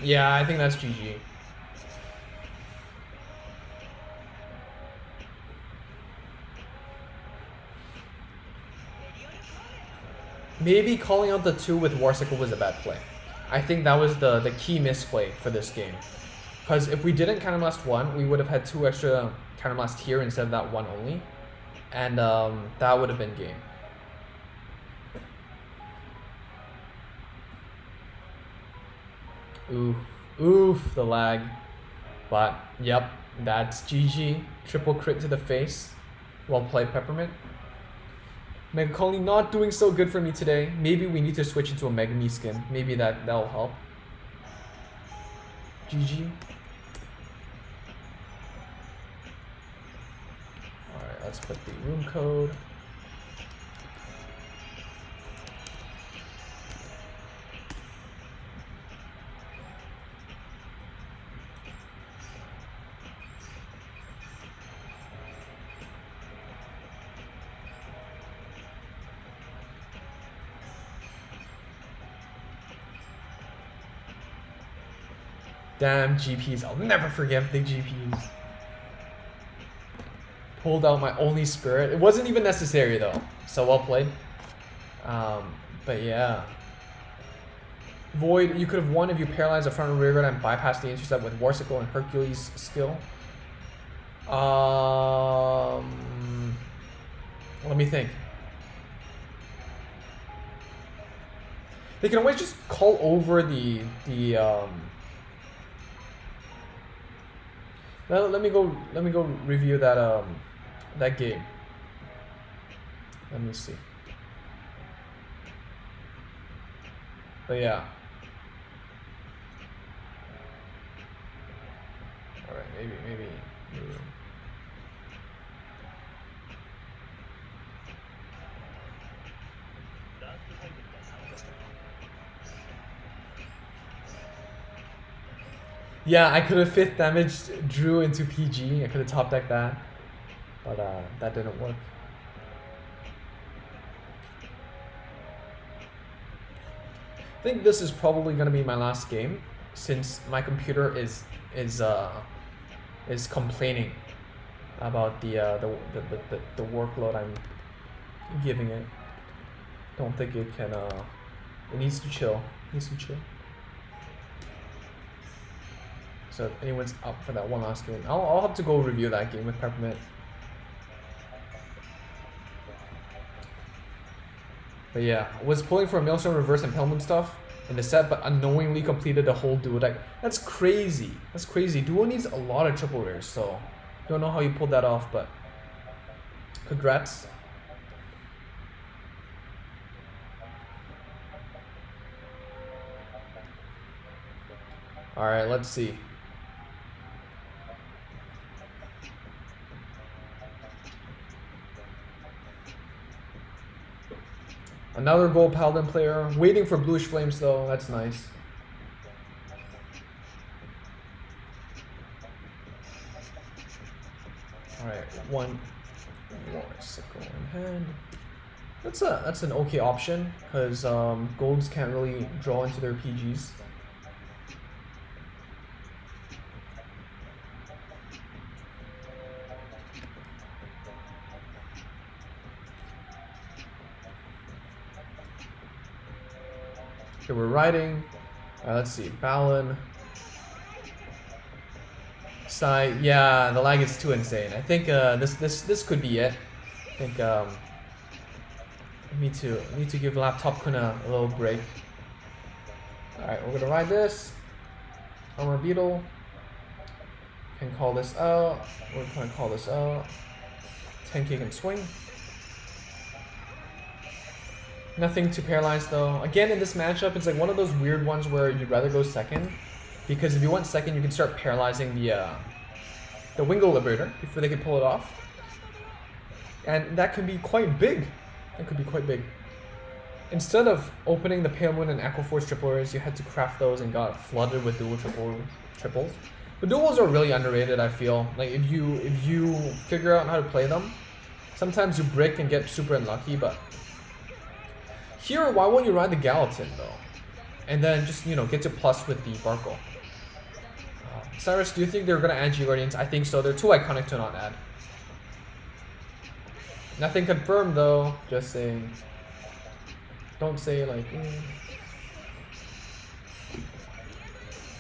Yeah, I think that's GG. Maybe calling out the 2 with Warsicle was a bad play. I think that was the key misplay for this game. Because if we didn't counterblast 1, we would have had 2 extra counterblast here instead of that 1 only. And that would have been game. Oof, the lag. But, yep, that's GG. Triple crit to the face. Well played, Peppermint. Megacolony not doing so good for me today. Maybe we need to switch into a Megami skin. Maybe that'll help. GG. Alright, let's put the room code. Damn GPs, I'll never forgive the GPs. Pulled out my only spirit. It wasn't even necessary though, so well played. But yeah. Void, you could have won if you paralyzed the front and rear guard and bypassed the intercept with Warsicle and Hercules skill. Let me think. They can always just call over the let me go review that that game. Let me see. But yeah. All right, maybe. Yeah, I could have 5th damaged Drew into PG. I could have top decked that, but that didn't work. I think this is probably gonna be my last game, since my computer is complaining about the workload I'm giving it. Don't think it can. It needs to chill. So if anyone's up for that one last game, I'll have to go review that game with Peppermint. But yeah, was pulling for a Maelstrom Reverse and Pelman stuff in the set, but unknowingly completed the whole duo deck. That's crazy. That's crazy. Duo needs a lot of triple rares, so don't know how you pulled that off, but congrats. All right, let's see. Another gold Paladin player, waiting for Bluish Flames though, that's nice. Alright, one more sickle in hand. That's an okay option, because golds can't really draw into their PGs. Okay, we're riding. Let's see, Balin. Sai, yeah, the lag is too insane. I think this could be it. I think need to give Laptop Kun a little break. All right, we're gonna ride this. Armor Beetle. Can call this out. We're gonna call this out. 10k can swing. Nothing to paralyze though. Again, in this matchup, it's like one of those weird ones where you'd rather go second, because if you went second, you can start paralyzing the Wingull Liberator before they can pull it off, and that could be quite big. That could be quite big. Instead of opening the Pale Moon and Echo Force triple rares, you had to craft those and got flooded with dual triples. But duals are really underrated, I feel. Like if you figure out how to play them, sometimes you brick and get super unlucky, but here, why won't you ride the Gallatin though? And then just, you know, get to plus with the Barkle. Cyrus, do you think they're going to add G-Guardians? I think so. They're too iconic to not add. Nothing confirmed though. Just saying. Don't say like...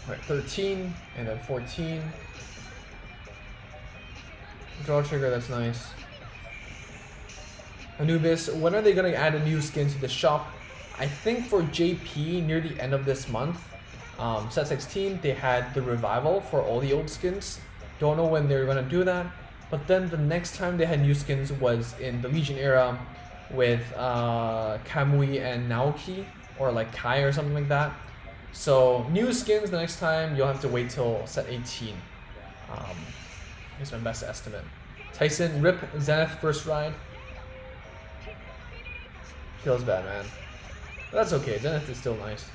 Alright, 13 and then 14. Draw trigger, that's nice. Anubis, when are they going to add a new skin to the shop? I think for JP, near the end of this month, set 16, they had the revival for all the old skins. Don't know when they're going to do that. But then the next time they had new skins was in the Legion era with Kamui and Naoki, or like Kai or something like that. So new skins the next time, you'll have to wait till set 18. Is my best estimate. Tyson, rip Zenith first ride. Feels bad, man. But that's okay. Zenith is still nice.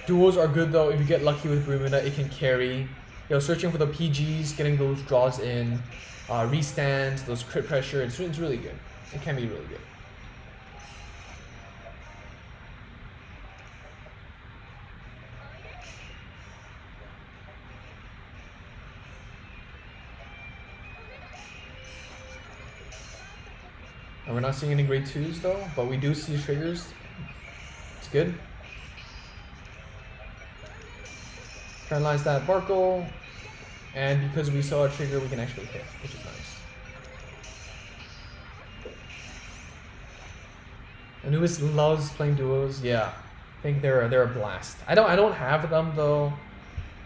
Duos are good though. If you get lucky with Brumina, it can carry. You know, searching for the PGs, getting those draws in, restands, those crit pressure. It's really good. It can be really good. And we're not seeing any grade 2s though, but we do see triggers. It's good. Paralyze that Barkle, and because we saw a trigger, we can actually hit, which is nice. Anubis loves playing duos. Yeah, I think they're a blast. I don't have them though,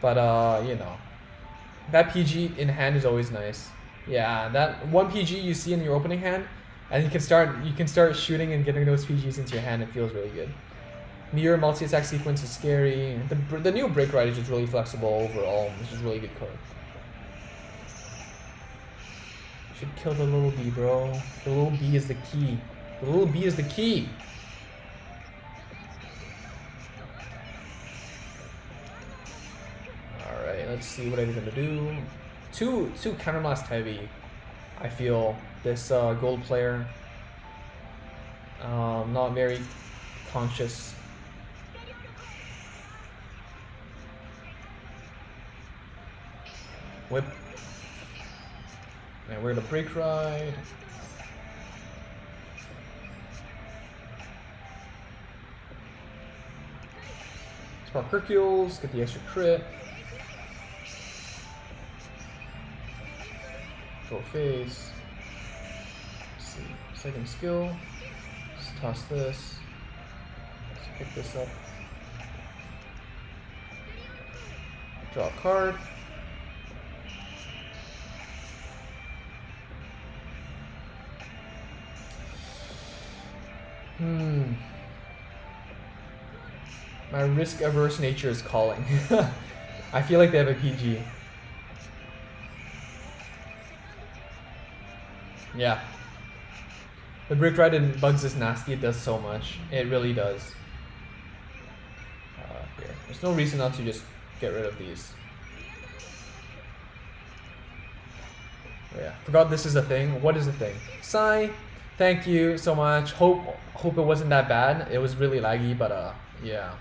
but you know, that PG in hand is always nice. Yeah, that one PG you see in your opening hand, and you can start shooting and getting those PGs into your hand. It feels really good. Mirror multi-attack sequence is scary. The new Break Ride is just really flexible overall, which is really good code. You should kill the little bee, bro. The little bee is the key. The little bee is the key. Alright, let's see what I'm gonna do. Two counterblast heavy, I feel, this gold player. Not very conscious. Whip. And we're gonna Break Ride. Park Hercules, get the extra crit. Go face. Let's see. Second skill. Let's toss this. Let's pick this up. Draw a card. My risk-averse nature is calling. I feel like they have a PG. Yeah. The brick ride in Bugs is nasty. It does so much. It really does. Here. There's no reason not to just get rid of these. Oh, yeah. Forgot this is a thing. What is the thing? Sigh. Thank you so much. Hope it wasn't that bad. It was really laggy, but yeah.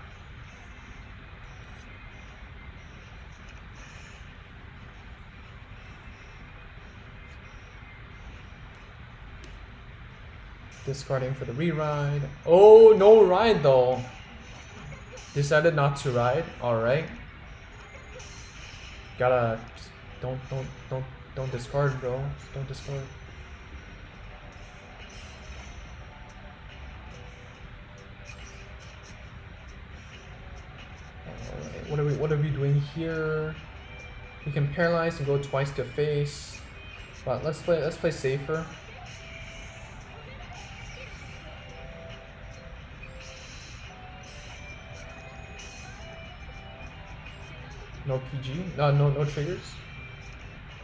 Discarding for the re-ride. Oh, no ride though. Decided not to ride. All right. Gotta just don't discard, bro. Just don't discard. Alright, what are we doing here? We can paralyze and go twice to face, but let's play safer. No PG? No triggers?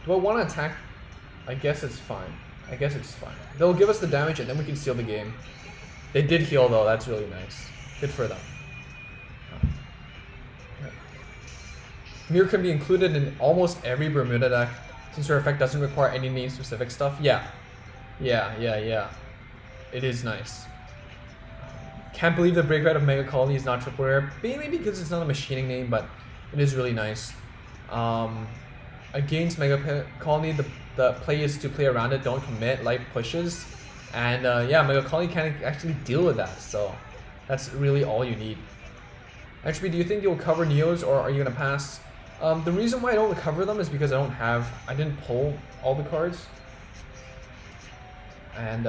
Do I want to attack? I guess it's fine. I guess it's fine. They'll give us the damage and then we can steal the game. They did heal though, that's really nice. Good for them. Mirror can be included in almost every Bermuda deck since her effect doesn't require any name specific stuff. Yeah. It is nice. Can't believe the break rate of Megacolony is not triple rare. Mainly because it's not a machining name, but it is really nice. Against Megacolony, the play is to play around it, don't commit, light pushes. And yeah, Megacolony can actually deal with that, so that's really all you need. Entropy, do you think you'll cover Neos or are you gonna pass? The reason why I don't cover them is because I didn't pull all the cards. And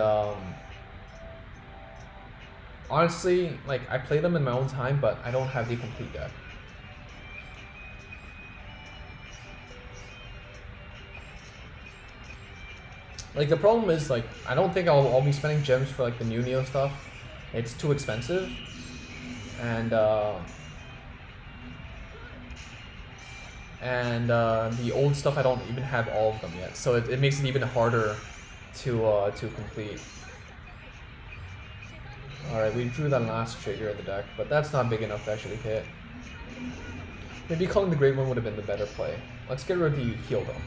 honestly, like I play them in my own time, but I don't have the complete deck. Like the problem is like I don't think I'll be spending gems for like the new Neo stuff. It's too expensive, and the old stuff I don't even have all of them yet, so it makes it even harder to complete. All right, we drew that last trigger in the deck, but that's not big enough to actually hit. Maybe calling the Great One would have been the better play. Let's get rid of the heal though.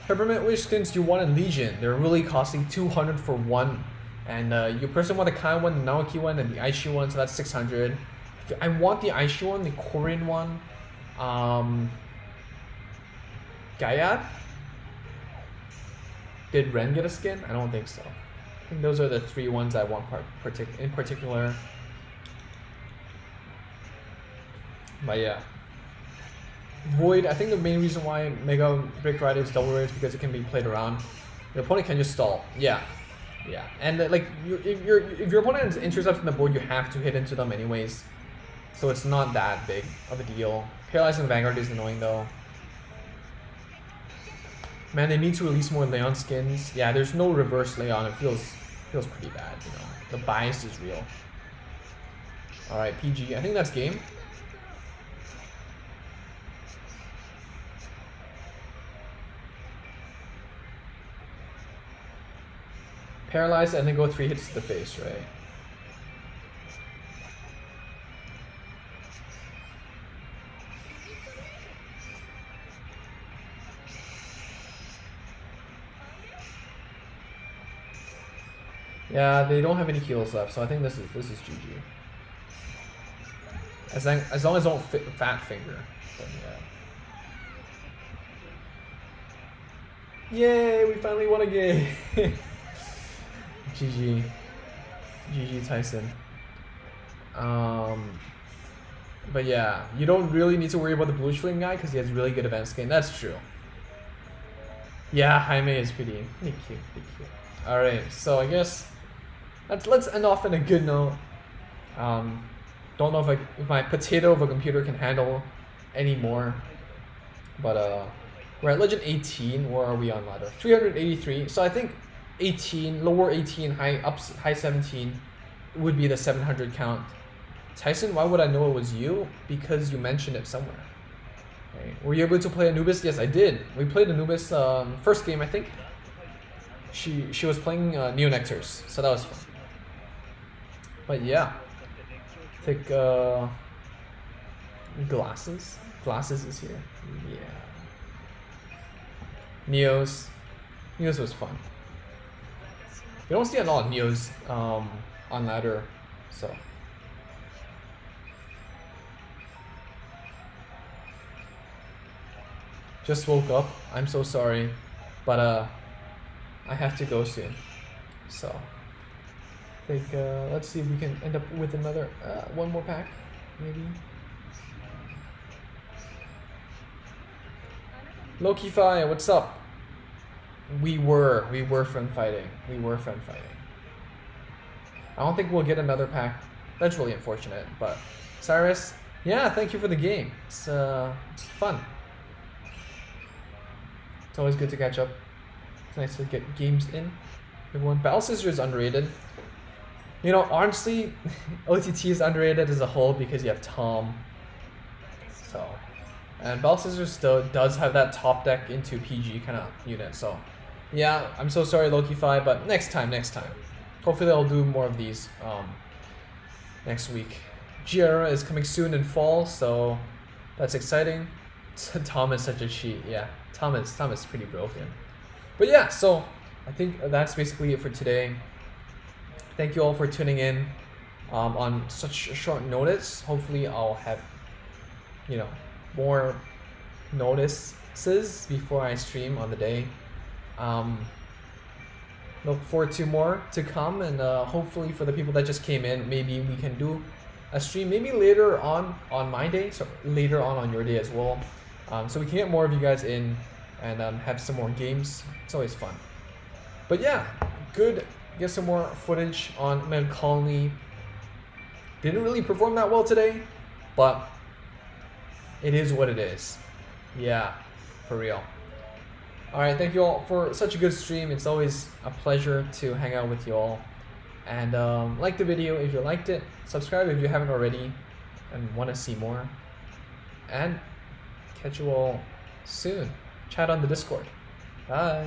Peppermint Wish skins you want in Legion. They're really costing 200 for one. And your person want the Kai one, the Naoki one, and the Aishi one, so that's 600. I want the Aishi one, the Korean one. Gaiad? Did Ren get a skin? I don't think so. I think those are the three ones I want in particular. But yeah. Void, I think the main reason why Mega Brick Rider is double rare is because it can be played around. Your opponent can just stall. Yeah. And like, if your opponent intercepts in the board, you have to hit into them anyways. So it's not that big of a deal. Paralyzing Vanguard is annoying though. Man, they need to release more Leon skins. Yeah, there's no reverse Leon. It feels pretty bad, you know. The bias is real. Alright, PG. I think that's game. Paralyze and then go 3 hits to the face, right? Yeah, they don't have any heals left, so I think this is GG. As long as I don't fat finger. Then yeah. Yay, we finally won a game. GG. GG Tyson. But yeah, you don't really need to worry about the blue flame guy because he has really good advanced game. That's true. Yeah, Jaime is pretty cute, pretty cute. All right, so I guess let's end off on a good note. Don't know if my potato of a computer can handle anymore, but we're at legend 18. Where are we on ladder? 383. So I think 18, lower 18, high 17 would be the 700 count. Tyson, why would I know it was you? Because you mentioned it somewhere. Okay. Were you able to play Anubis? Yes, I did. We played Anubis first game, I think. She was playing Neonectars, so that was fun. But yeah, I think Glasses. Glasses is here. Yeah. Neos was fun. You don't see a lot of Neos on ladder, so. Just woke up. I'm so sorry, but I have to go soon. So I think let's see if we can end up with another one more pack, maybe. Loki-Fi, what's up? We were friend fighting. We were friend fighting. I don't think we'll get another pack. That's really unfortunate. But Cyrus, yeah, thank you for the game. It's fun. It's always good to catch up. It's nice to get games in. Everyone, Battle Scissor is underrated. You know, honestly, OTT is underrated as a whole because you have Tom. So, and Battle Scissor still does have that top deck into PG kind of unit. So, yeah, I'm so sorry, Loki-Fi, but next time. Hopefully, I'll do more of these next week. Giera is coming soon in fall, so that's exciting. Tom is such a cheat, yeah. Tom is pretty broken. But yeah, so I think that's basically it for today. Thank you all for tuning in on such short notice. Hopefully I'll have, you know, more notices before I stream on the day. Look forward to more to come, and hopefully for the people that just came in, maybe we can do a stream maybe later on my day, so later on your day as well. So we can get more of you guys in and have some more games. It's always fun. But yeah, good. Get some more footage on Megacolony. Didn't really perform that well today, but it is what it is. Yeah, for real. Alright, thank you all for such a good stream. It's always a pleasure to hang out with you all. And like the video if you liked it. Subscribe if you haven't already and want to see more. And catch you all soon. Chat on the Discord. Bye.